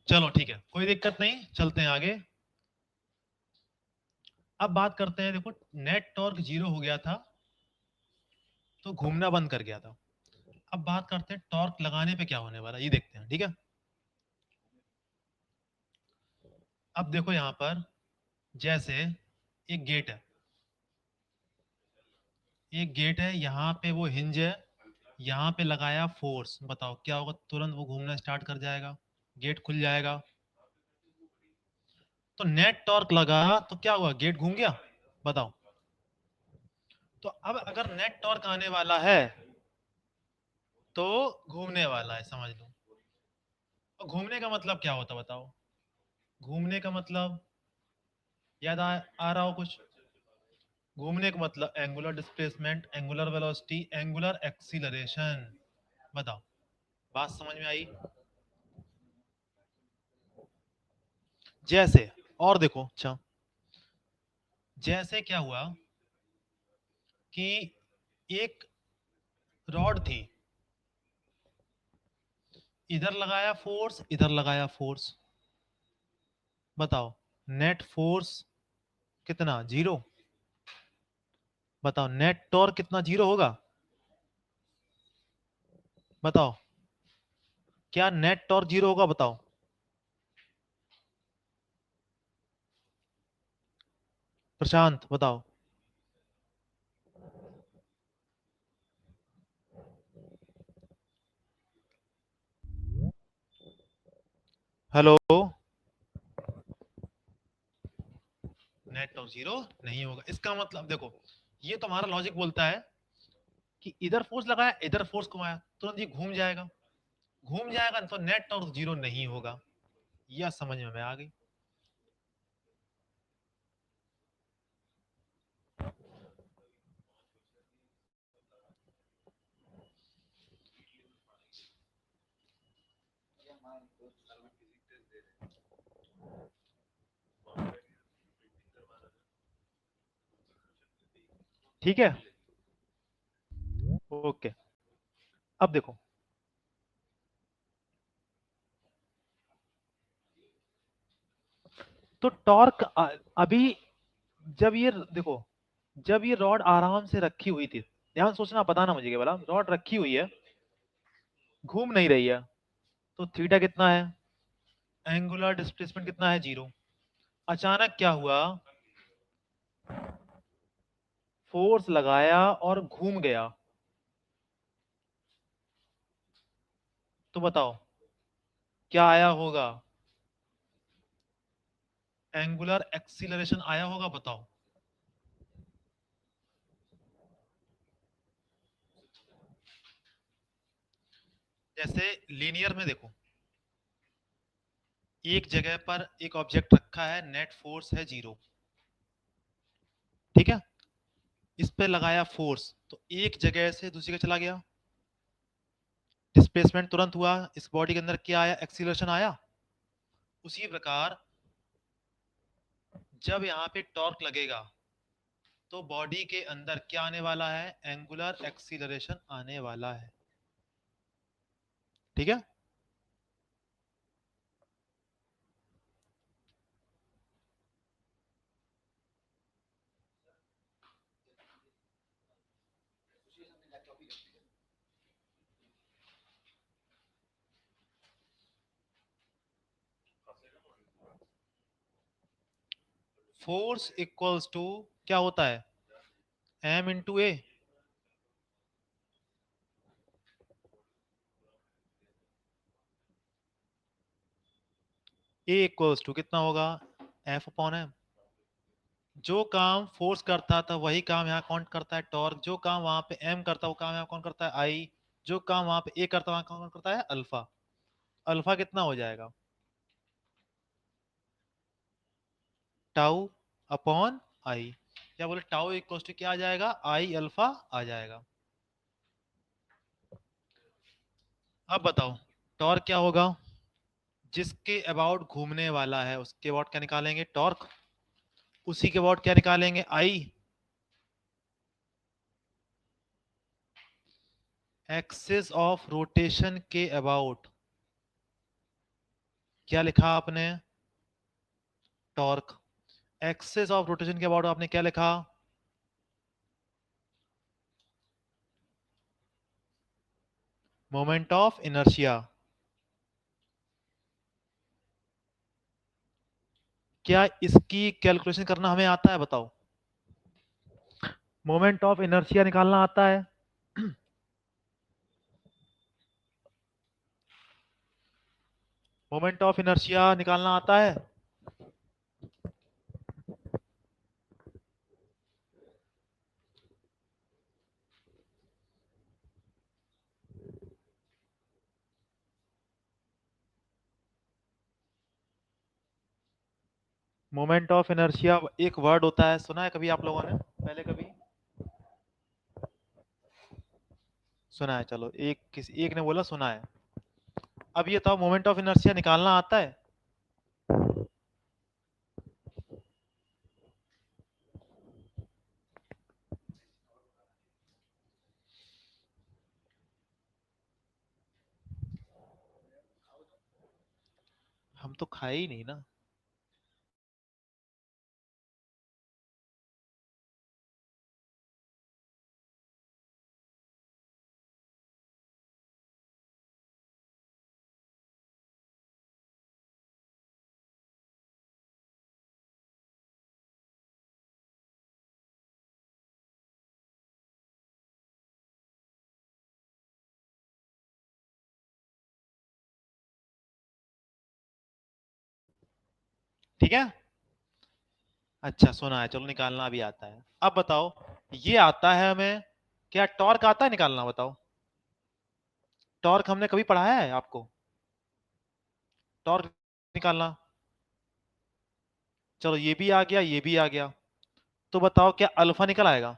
चलो ठीक है, कोई दिक्कत नहीं, चलते हैं आगे। अब बात करते हैं, देखो नेट टॉर्क 0 हो गया था तो घूमना बंद कर गया था। अब बात करते हैं टॉर्क लगाने पे क्या होने वाला है, ये देखते हैं। ठीक है, अब देखो यहाँ पर जैसे एक गेट है, एक गेट है, यहाँ पे वो हिंज है, यहाँ पे लगाया फोर्स, बताओ क्या होगा, तुरंत वो घूमना स्टार्ट कर जाएगा, गेट खुल जाएगा। तो नेट टॉर्क लगा तो क्या हुआ, गेट घूम गया, बताओ। तो अब अगर नेट टॉर्क आने वाला है तो घूमने वाला है, समझ लो। और घूमने का मतलब क्या होता, बताओ। घूमने का मतलब याद आ रहा हो कुछ। घूमने का मतलब angular displacement, angular velocity, angular acceleration. बताओ, बात समझ में आई। जैसे, और देखो, अच्छा, जैसे क्या हुआ कि एक रॉड थी, इधर लगाया फोर्स, इधर लगाया फोर्स, बताओ नेट फोर्स कितना, जीरो। बताओ नेट टॉर्क कितना, जीरो होगा। बताओ क्या नेट टॉर्क जीरो होगा, बताओ। प्रशांत बताओ। हेलो। नेट टॉर्क जीरो नहीं होगा, इसका मतलब देखो, ये तुम्हारा लॉजिक बोलता है कि इधर फोर्स लगाया, इधर फोर्स घुमाया, तुरंत ये घूम जाएगा। घूम जाएगा तो नेट टॉर्क जीरो नहीं होगा। यह समझ में आ गई। ठीक है, ओके। अब देखो, तो टॉर्क अभी, जब ये देखो, जब ये रॉड आराम से रखी हुई थी, ध्यान सोचना, बताना मुझे, क्या बोला, रॉड रखी हुई है, घूम नहीं रही है, तो थीटा कितना है, एंगुलर डिस्प्लेसमेंट कितना है, जीरो। अचानक क्या हुआ, फोर्स लगाया और घूम गया, तो बताओ क्या आया होगा, एंगुलर एक्सीलरेशन आया होगा, बताओ। जैसे लीनियर में देखो, एक जगह पर एक ऑब्जेक्ट रखा है, नेट फोर्स है जीरो, ठीक है। इस पे लगाया फोर्स, तो एक जगह से दूसरी जगह चला गया, डिस्प्लेसमेंट तुरंत हुआ, इस बॉडी के अंदर क्या आया, एक्सीलरेशन आया। उसी प्रकार जब यहाँ पे टॉर्क लगेगा तो बॉडी के अंदर क्या आने वाला है, एंगुलर एक्सीलरेशन आने वाला है, ठीक है। फोर्स इक्वल्स टू क्या होता है, M into A. A equals to कितना होगा, एफ अपॉन एम। जो काम फोर्स करता था वही काम यहाँ कौन करता है, टॉर्क। जो काम वहां पे एम करता है वो काम यहाँ कौन करता है, आई। जो काम वहां पे ए करता है वहां कौन करता है, अल्फा। अल्फा कितना हो जाएगा, टाउ अपॉन आई। क्या बोले, टाउ इक्वल टू क्या आ जाएगा, आई अल्फा आ जाएगा। अब बताओ टॉर्क क्या होगा, जिसके अबाउट घूमने वाला है उसके अबाउट क्या निकालेंगे, टॉर्क। उसी के अबाउट क्या निकालेंगे, आई। एक्सिस ऑफ रोटेशन के अबाउट क्या लिखा आपने, टॉर्क। एक्सिस ऑफ रोटेशन के अबाउट आपने क्या लिखा, मोमेंट ऑफ इनर्शिया। क्या इसकी कैलकुलेशन करना हमें आता है, बताओ। मोमेंट ऑफ इनर्शिया निकालना आता है। मोमेंट ऑफ इनर्शिया निकालना आता है? मोमेंट ऑफ इनर्शिया एक वर्ड होता है, सुना है कभी आप लोगों ने पहले कभी? सुना है, चलो एक किसी एक ने बोला सुना है। अब ये तो मोमेंट ऑफ इनर्शिया निकालना आता है? हम तो खाए ही नहीं ना। ठीक है, अच्छा सुना है, चलो निकालना भी आता है। अब बताओ, ये आता है हमें, क्या टॉर्क आता है निकालना, बताओ। टॉर्क हमने कभी पढ़ाया है आपको? टॉर्क निकालना। चलो ये भी आ गया, ये भी आ गया। तो बताओ क्या अल्फा निकल आएगा?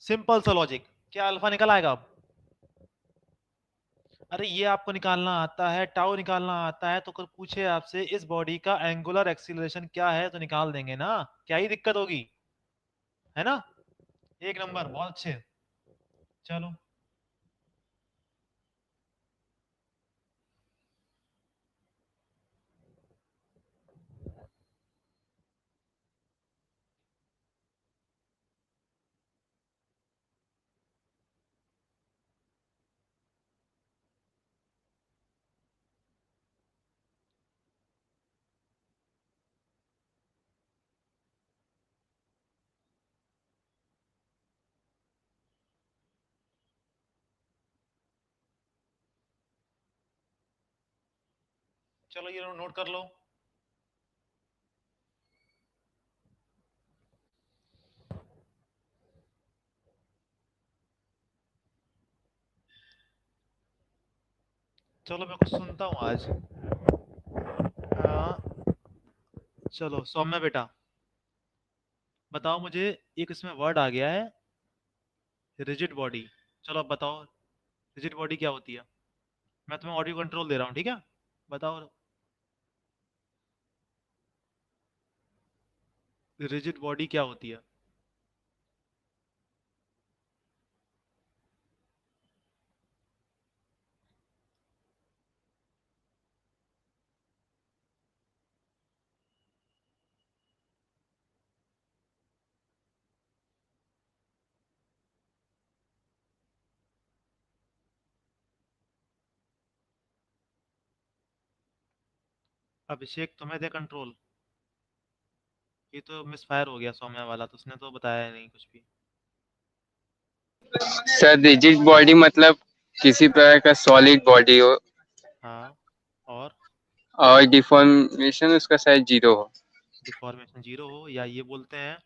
सिंपल सा लॉजिक, क्या अल्फा निकल आएगा अब? अरे ये आपको निकालना आता है, टाउ निकालना आता है, तो कोई पूछे आपसे इस बॉडी का एंगुलर एक्सीलरेशन क्या है तो निकाल देंगे ना। क्या ही दिक्कत होगी, है ना? एक नंबर, बहुत अच्छे। चलो चलो ये नोट कर लो। चलो मैं कुछ सुनता हूँ आज। आ, चलो सौम्या बेटा, बताओ मुझे, एक इसमें वर्ड आ गया है, रिजिड बॉडी। चलो अब बताओ, रिजिड बॉडी क्या होती है? मैं तुम्हें ऑडियो कंट्रोल दे रहा हूँ, ठीक है? बताओ, रिजिड बॉडी क्या होती है? अभिषेक तुम्हें दे कंट्रोल? ये तो मिस फायर हो गया सौम्या वाला, तो उसने तो बताया नहीं कुछ भी। सर रिजिड बॉडी मतलब किसी प्रकार का सॉलिड बॉडी हो हाँ, और और डिफॉर्मेशन उसका शायद जीरो हो। डिफॉर्मेशन जीरो हो, या ये बोलते हैं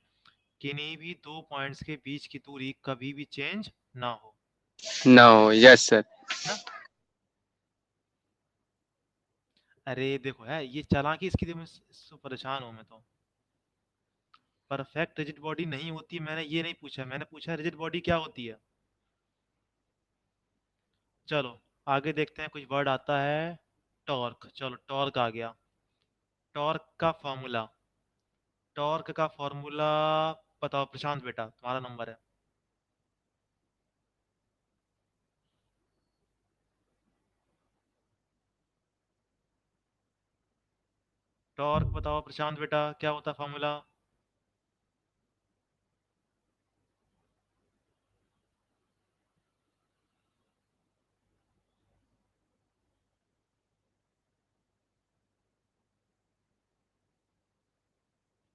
किन्हीं भी दो पॉइंट्स के बीच की दूरी कभी भी चेंज ना हो, ना हो, यस सर। है ना? अरे देखो है ये चालाकी, इसकी तो मैं परेशान हूं मैं तो। परफेक्ट रिजिड बॉडी नहीं होती, मैंने ये नहीं पूछा, मैंने पूछा रिजिड बॉडी क्या होती है। चलो आगे देखते हैं, कुछ वर्ड आता है, टॉर्क। चलो टॉर्क आ गया। टॉर्क का फॉर्मूला, टॉर्क का फॉर्मूला बताओ प्रशांत बेटा, तुम्हारा नंबर है। टॉर्क बताओ प्रशांत बेटा, क्या होता है फॉर्मूला?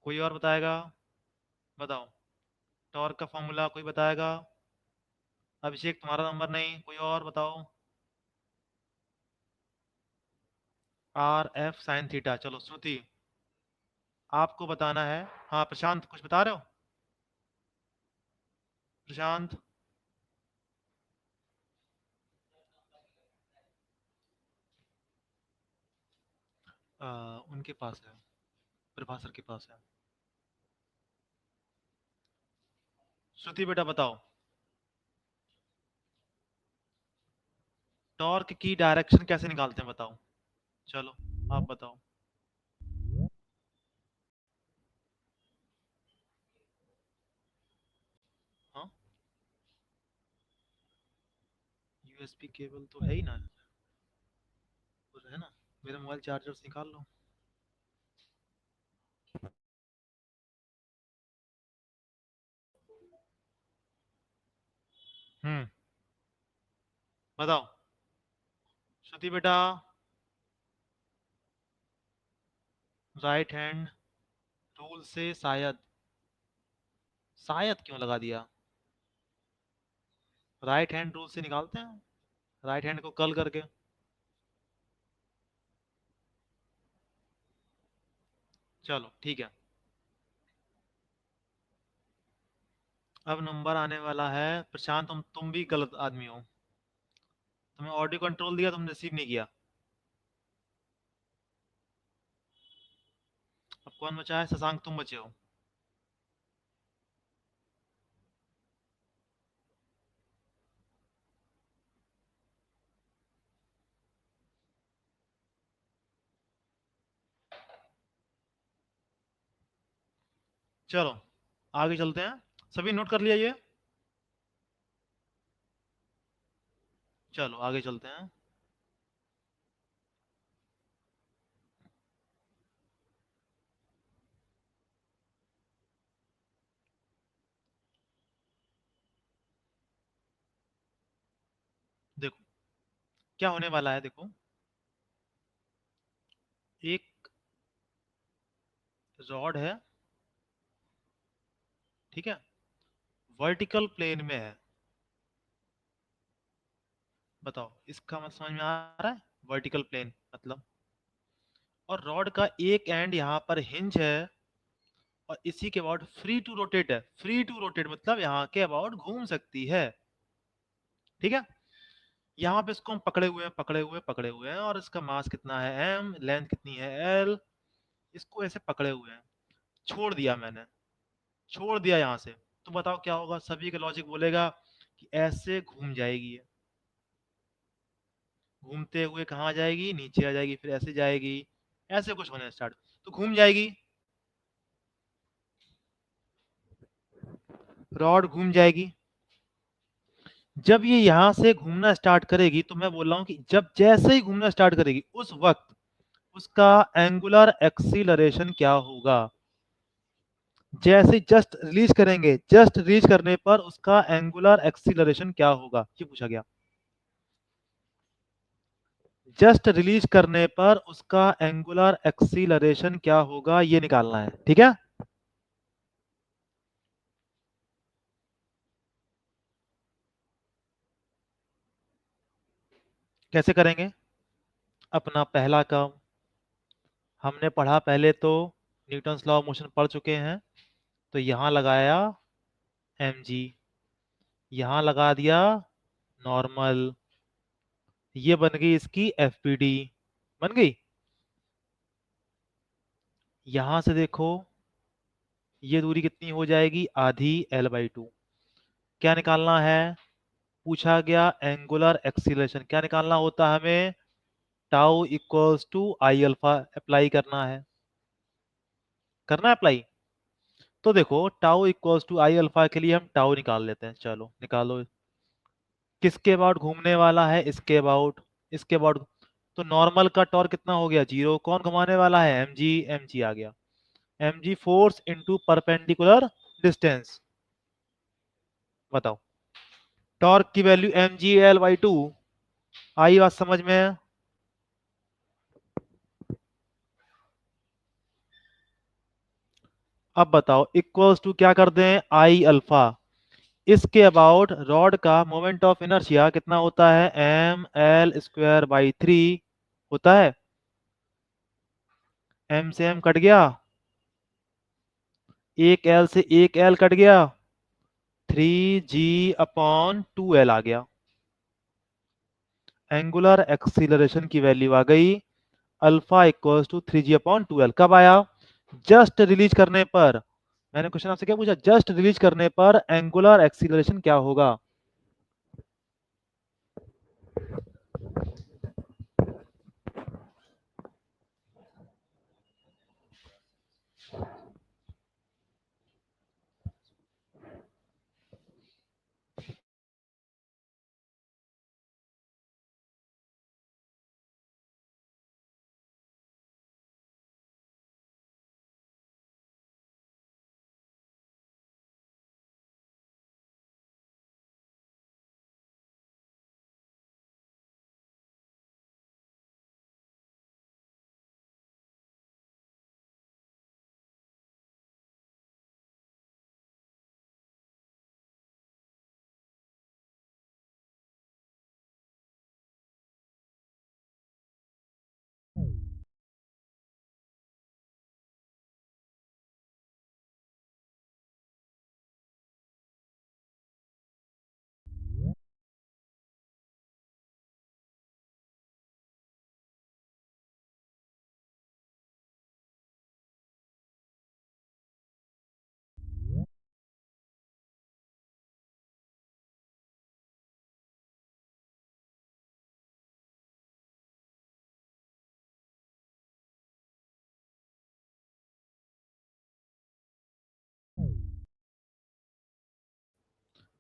कोई और बताएगा? बताओ, टॉर्क का फॉर्मूला कोई बताएगा? अभिषेक तुम्हारा नंबर नहीं, कोई और बताओ। R F sine theta. चलो श्रुति, आपको बताना है। हाँ प्रशांत, कुछ बता रहे हो? प्रशांत, उनके पास है, प्रभा सर के पास है। श्रुति बेटा बताओ, टॉर्क की डायरेक्शन कैसे निकालते हैं बताओ। चलो आप बताओ। हाँ, यूएसबी केबल तो है ही ना, वो है ना, मेरा मोबाइल चार्जर से निकाल लो। हम्म, बताओ श्रुति बेटा। राइट हैंड रूल से शायद, शायद क्यों लगा दिया? राइट हैंड रूल से निकालते हैं, राइट हैंड को कल करके। चलो ठीक है, अब नंबर आने वाला है। प्रशांत, तुम भी गलत आदमी हो। तुम्हें ऑडियो कंट्रोल दिया, तुमने रिसीव नहीं किया। अब कौन बचा है? शशांक तुम बचे हो। चलो आगे चलते हैं, सभी नोट कर लिया ये। चलो आगे चलते हैं। देखो क्या होने वाला है, देखो एक रॉड है, ठीक है, वर्टिकल प्लेन में है। बताओ इसका मतलब समझ में आ रहा है? वर्टिकल प्लेन मतलब, और रॉड का एक एंड यहाँ पर हिंज है, और इसी के अबाउट फ्री टू रोटेट है। फ्री टू रोटेट मतलब यहाँ के अबाउट घूम सकती है, ठीक है। यहाँ पे इसको हम पकड़े हुए हैं, पकड़े हुए पकड़े हुए हैं, और इसका मास कितना है m, लेंथ कितनी है l। इसको ऐसे पकड़े हुए हैं, छोड़ दिया मैंने, छोड़ दिया यहाँ से। तो बताओ क्या होगा? सभी का लॉजिक बोलेगा कि ऐसे घूम जाएगी ये, घूमते हुए कहाँ जाएगी? नीचे आ जाएगी, फिर ऐसे जाएगी, ऐसे कुछ होने स्टार्ट, तो घूम जाएगी, रॉड घूम जाएगी। जब ये यहां से घूमना स्टार्ट करेगी, तो मैं बोल रहा हूं कि जब जैसे ही घूमना स्टार्ट करेगी उस वक्त उसका एंगुलर एक्सीलरेशन क्या होगा? जैसे जस्ट रिलीज करेंगे, जस्ट रिलीज करने पर उसका एंगुलर एक्सीलरेशन क्या होगा, ये पूछा गया। जस्ट रिलीज करने पर उसका एंगुलर एक्सीलरेशन क्या होगा, ये निकालना है, ठीक है। कैसे करेंगे? अपना पहला काम हमने पढ़ा, पहले तो न्यूटन्स लॉ ऑफ मोशन पढ़ चुके हैं। तो यहां लगाया mg, यहां लगा दिया नॉर्मल, ये बन गई इसकी fpd, बन गई। यहां से देखो ये दूरी कितनी हो जाएगी? आधी l/2। क्या निकालना है? पूछा गया एंगुलर एक्सीलरेशन क्या निकालना होता है हमें? Tau equals to I alpha apply करना है, करना है अप्लाई। तो देखो tau equals to I alpha के लिए हम टाउ निकाल लेते हैं, चलो निकालो। किसके अबाउट घूमने वाला है? इसके अबाउट, इसके अबाउट। तो नॉर्मल का टॉर्क कितना हो गया? 0। कौन घुमाने वाला है? mg, mg आ गया। mg force into perpendicular distance. बताओ टॉर्क की वैल्यू mg/2। आई बात समझ में? अब बताओ इक्वल्स टू क्या कर दें? आई अल्फा। इसके अबाउट रॉड का मोमेंट ऑफ इनर्शिया कितना होता है? ml² बाई 3 होता है। एम से एम कट गया, एक एल से एक एल कट गया, 3g/2l आ गया। एंगुलर एक्सीलरेशन की वैल्यू आ गई अल्फा इक्वल्स टू 3g/2l। कब आया? जस्ट रिलीज करने पर। मैंने क्वेश्चन आपसे क्या पूछा? जस्ट रिलीज करने पर एंगुलर एक्सीलरेशन क्या होगा?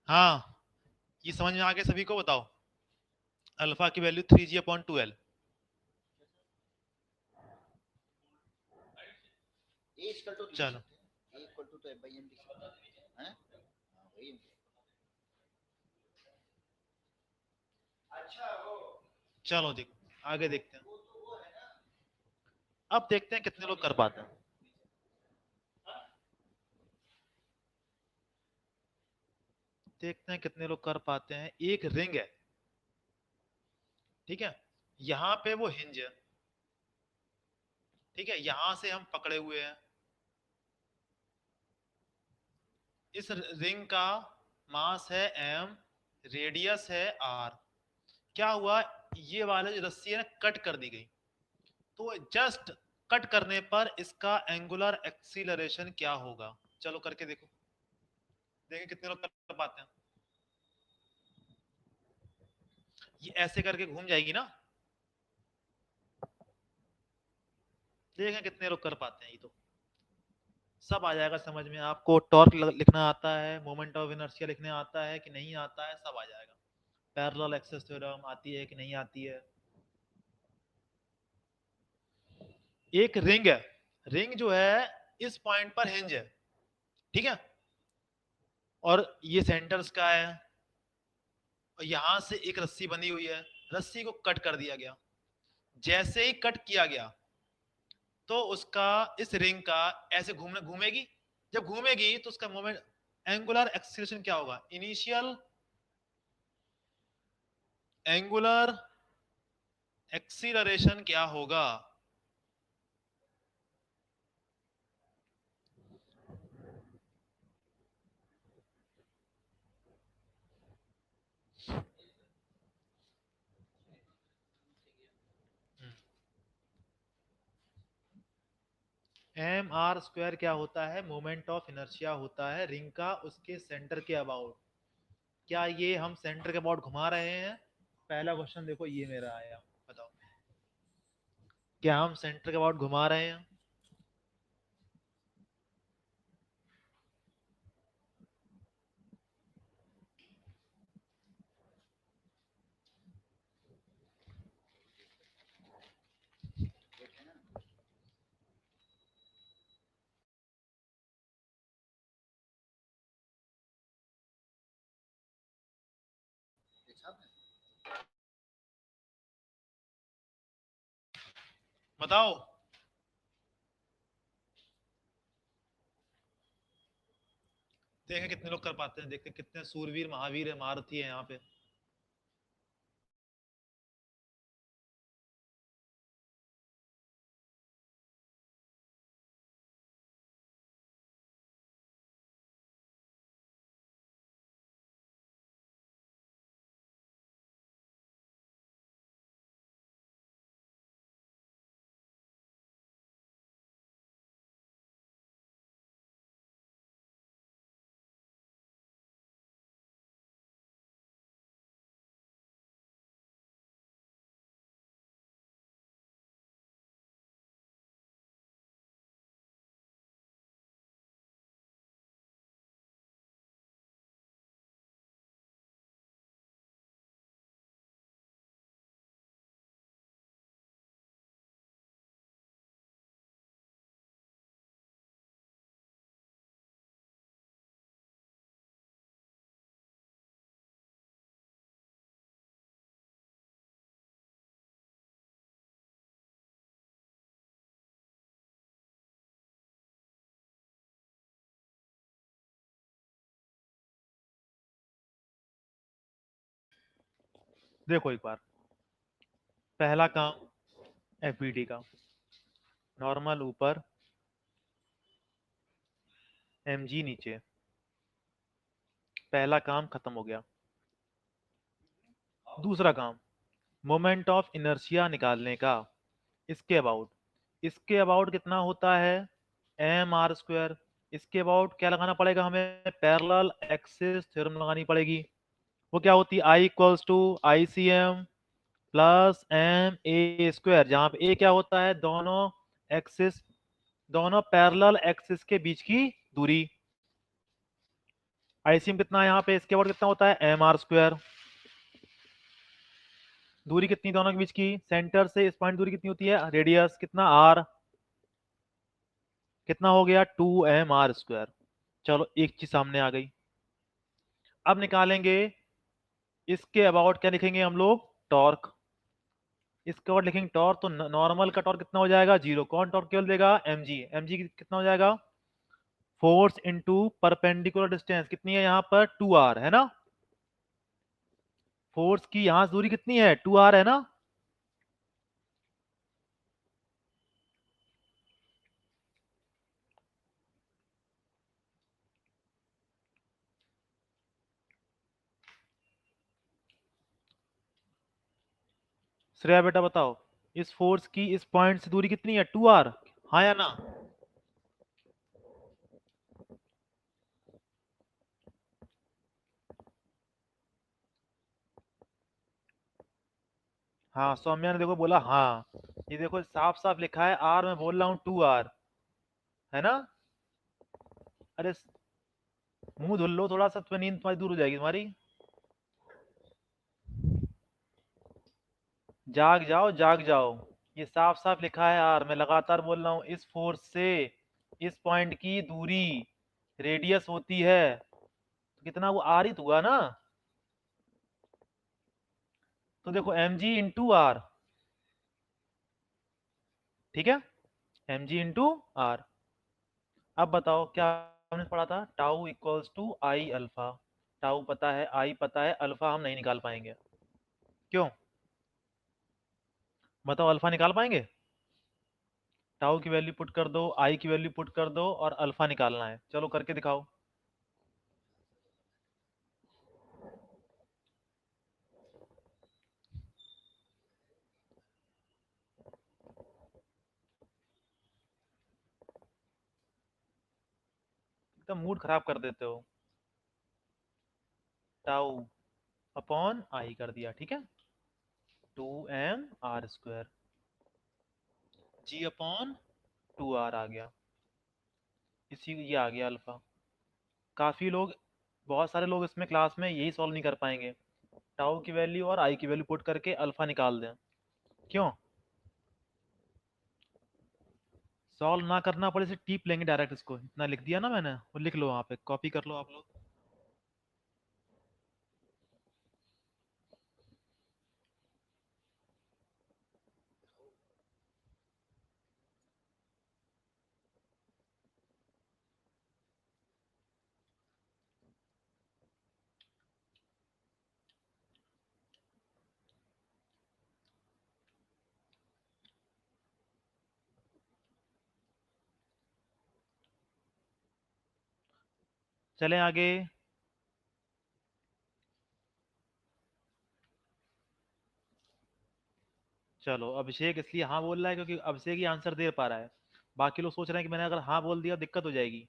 हाँ, ये समझ में आ गया सभी को? बताओ। अल्फा की वैल्यू 3g/2l। चलो चलो देखो आगे देखते हैं। अब देखते हैं कितने लोग कर पाते हैं। देखते हैं कितने लोग कर पाते हैं। एक रिंग है, ठीक है, यहां पे वो हिंज है, ठीक है, यहां से हम पकड़े हुए हैं। इस रिंग का मास है m, रेडियस है r। क्या हुआ? ये वाले जो रस्सी है ना, कट कर दी गई। तो जस्ट कट करने पर इसका एंगुलर एक्सीलरेशन क्या होगा? चलो करके देखो, देखें कितने लोग कर पाते हैं। ये ऐसे करके घूम जाएगी ना, देखें कितने लोग कर पाते हैं। ये तो सब आ जाएगा समझ में। आपको टॉर्क लिखना आता है, मोमेंट ऑफ इनर्शिया लिखने आता है कि नहीं आता है, सब आ जाएगा। पैरेलल एक्सेस थ्योरम आती है कि नहीं आती है। एक रिंग है, रिंग जो है इस पॉइंट पर हिंज है, ठीक है, और ये सेंटर इसका है, और यहां से एक रस्सी बंधी हुई है, रस्सी को कट कर दिया गया। जैसे ही कट किया गया तो उसका, इस रिंग का ऐसे घूमेगी। जब घूमेगी तो उसका मोमेंट, एंगुलर एक्सीलरेशन क्या होगा? इनिशियल एंगुलर एक्सीलरेशन क्या होगा? mr² क्या होता है? मोमेंट ऑफ इनर्शिया होता है रिंग का उसके सेंटर के अबाउट। क्या ये हम सेंटर के अबाउट घुमा रहे हैं? पहला क्वेश्चन देखो ये मेरा आया, बताओ क्या हम सेंटर के अबाउट घुमा रहे हैं? बताओ। देखें कितने लोग कर पाते हैं, देखते हैं कितने सूरवीर महावीर है, महारथी है यहाँ पे। देखो एक बार, पहला काम एफबीडी का, नॉर्मल ऊपर, एमजी नीचे, पहला काम खत्म हो गया। दूसरा काम, मोमेंट ऑफ इनर्शिया निकालने का, इसके अबाउट कितना होता है, एम आर स्क्वायर। इसके अबाउट क्या लगाना पड़ेगा हमें, पैरेलल एक्सिस थ्योरम लगानी पड़ेगी। वो क्या होती है, I equals to I C M plus M A square, जहां पे ए क्या होता है, दोनों एक्सिस, दोनों पैरेलल एक्सिस के बीच की दूरी। आईसीएम कितना है यहाँ पे, इसके अबाउट कितना होता है, एम आर स्क्वायर। दूरी कितनी दोनों के बीच की, सेंटर से इस पॉइंट दूरी कितनी होती है, रेडियस कितना, आर, कितना हो गया, 2 mr²। चलो एक चीज सामने आ गई। अब निकालेंगे इसके अबाउट, क्या लिखेंगे हम लोग, टॉर्क। इसके अबाउट लिखेंगे टॉर्क, तो नॉर्मल का टॉर्क कितना हो जाएगा, 0। कौन टॉर्क केवल देगा, एमजी। एमजी कितना हो जाएगा, फोर्स इनटू परपेंडिकुलर डिस्टेंस, कितनी है यहाँ पर, 2r है ना। फोर्स की यहाँ से दूरी कितनी है, 2r है ना। श्रेया बेटा बताओ, इस फोर्स की इस पॉइंट से दूरी कितनी है, 2r, हाँ या ना। हाँ सौम्या ने देखो बोला हाँ, ये देखो साफ साफ लिखा है आर, मैं बोल रहा हूँ 2r, है ना। अरे मुंह धुल लो थोड़ा सा, तुम्हें नींद तुम्हारी दूर हो जाएगी तुम्हारी। जाग जाओ जाग जाओ, ये साफ साफ लिखा है आर, मैं लगातार बोल रहा हूँ, इस फोर्स से इस पॉइंट की दूरी रेडियस होती है, तो कितना वो आर ही तो हुआ ना। तो देखो एम जी इंटू आर, ठीक है, एम जी इंटू आर। अब बताओ क्या हमने पढ़ा था, tau equals to I alpha. Tau पता है, आई पता है, अल्फा हम नहीं निकाल पाएंगे, क्यों, बताओ अल्फा निकाल पाएंगे। टाउ की वैल्यू पुट कर दो, आई की वैल्यू पुट कर दो, और अल्फा निकालना है, चलो करके दिखाओ। एकदम मूड खराब कर देते हो। टाउ अपॉन आई कर दिया, ठीक है, 2 mr², जी अपॉन 2r आ गया, इसी ये आ गया अल्फा। काफी लोग, बहुत सारे लोग इसमें क्लास में यही सॉल्व नहीं कर पाएंगे, टाउ की वैल्यू और आई की वैल्यू पुट करके अल्फा निकाल दें, क्यों, सॉल्व ना करना पड़े, इसे टीप लेंगे डायरेक्ट, इसको इतना लिख दिया ना मैंने, वो लिख लो वहां पे, कॉपी कर लो आप लोग। चलें आगे। चलो अभिषेक इसलिए हाँ बोल रहा है क्योंकि अभिषेक ही आंसर दे पा रहा है, बाकी लोग सोच रहे हैं कि मैंने अगर हाँ बोल दिया दिक्कत हो जाएगी।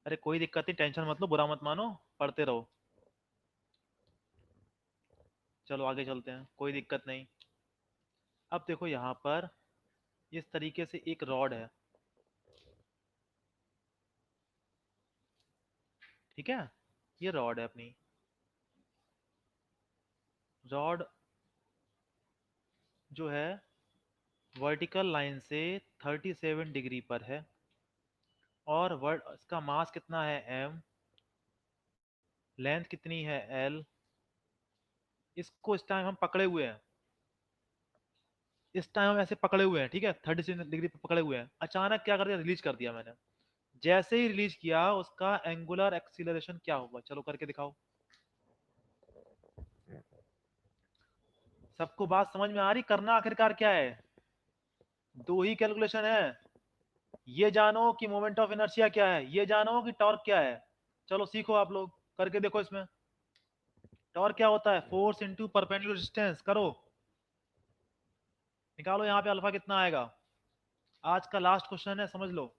अरे कोई दिक्कत नहीं, टेंशन मत लो, बुरा मत मानो, पढ़ते रहो। चलो आगे चलते हैं, कोई दिक्कत नहीं। अब देखो यहाँ पर इस तरीके से एक रॉड है, ठीक है, ये रॉड है अपनी, रॉड जो है वर्टिकल लाइन से 37 डिग्री पर है, और वर्ड इसका मास कितना है, m, लेंथ कितनी है, l। इसको इस टाइम हम पकड़े हुए हैं, इस टाइम हम ऐसे पकड़े हुए हैं, ठीक है, 37 डिग्री पर पकड़े हुए हैं, अचानक क्या कर दिया, रिलीज कर दिया मैंने। जैसे ही रिलीज किया, उसका एंगुलर एक्सीलरेशन क्या होगा, चलो करके दिखाओ। सबको बात समझ में आ रही? करना आखिरकार क्या है, दो ही कैलकुलेशन है। ये जानो कि मोमेंट ऑफ इनर्शिया क्या है, ये जानो कि टॉर्क क्या है। चलो सीखो, आप लोग करके देखो। इसमें टॉर्क क्या होता है, फोर्स इनटू परपेंडिकुलर डिस्टेंस। करो, निकालो यहाँ पे अल्फा कितना आएगा। आज का लास्ट क्वेश्चन है, समझ लो।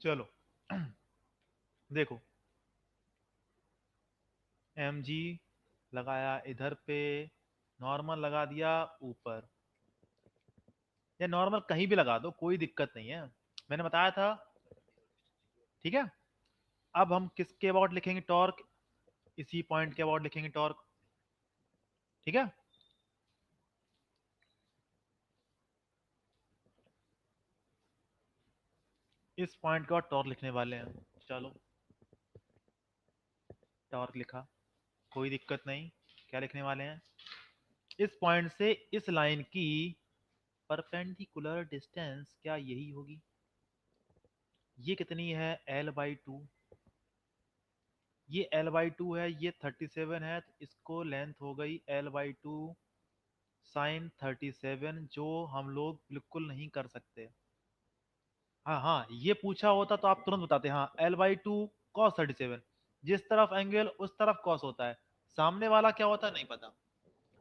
चलो देखो, एम जी लगाया इधर पे, नॉर्मल लगा दिया ऊपर, या नॉर्मल कहीं भी लगा दो, कोई दिक्कत नहीं है, मैंने बताया था। ठीक है, अब हम किसके अबाउट लिखेंगे टॉर्क, इसी पॉइंट के अबाउट लिखेंगे टॉर्क। ठीक है, इस पॉइंट का टॉर्क लिखने वाले हैं। चलो, टॉर्क लिखा, कोई दिक्कत नहीं। क्या लिखने वाले हैं, इस पॉइंट से इस लाइन की परपेंडिकुलर डिस्टेंस क्या यही होगी। ये कितनी है, l/2। ये l/2 है, ये 37 है, तो इसको लेंथ हो गई l/2 साइन 37, जो हम लोग बिल्कुल नहीं कर सकते। हाँ हाँ, ये पूछा होता तो आप तुरंत बताते, हाँ l/2 cos 37, जिस तरफ एंगल उस तरफ cos होता है, सामने वाला क्या होता है नहीं पता।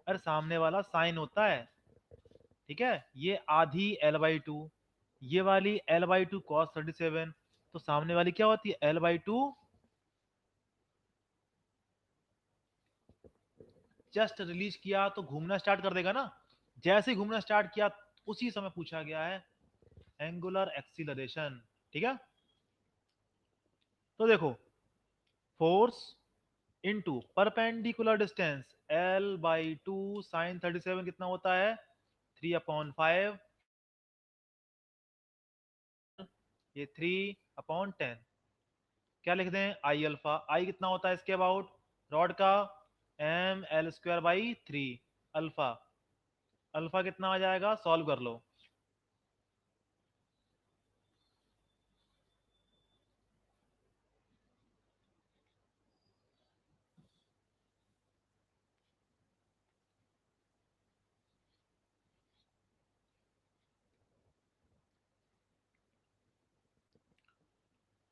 अरे सामने वाला साइन होता है। ठीक है, ये आधी l/2, ये वाली l/2 cos 37, तो सामने वाली क्या होती है l/2। जस्ट रिलीज किया तो घूमना स्टार्ट कर देगा ना, जैसे ही घूमना स्टार्ट किया उसी समय पूछा गया है एंगुलर एक्सीलरेशन। ठीक है, तो देखो, force into perpendicular distance l/2 sine 37 कितना होता है, 3/5, ये 3/10। क्या लिख दें, आई अल्फा, आई कितना होता है इसके अबाउट, रॉड का ml²/3 अल्फा। अल्फा कितना आ जाएगा, सॉल्व कर लो।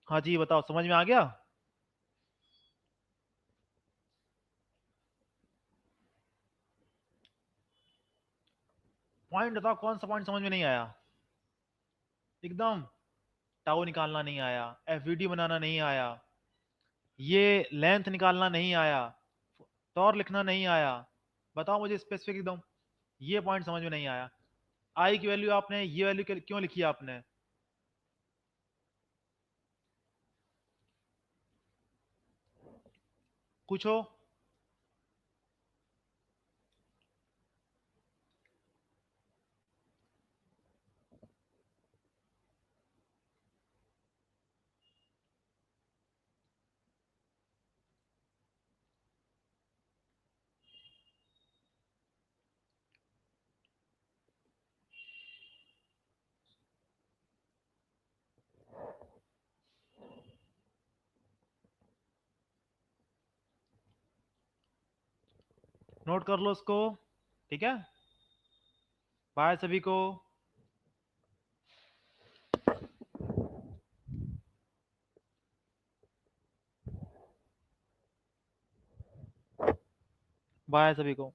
हाँ जी बताओ, समझ में आ गया। पॉइंट बताओ, कौन सा पॉइंट समझ में नहीं आया एकदम। टाउ निकालना नहीं आया, एफवीडी बनाना नहीं आया, ये लेंथ निकालना नहीं आया, टॉर लिखना नहीं आया। बताओ मुझे स्पेसिफिक एकदम, ये पॉइंट समझ में नहीं आया। आई की वैल्यू आपने ये वैल्यू क्यों लिखी है आपने, पूछो। नोट कर लो उसको। ठीक है, बाय सभी को। बाय सभी को।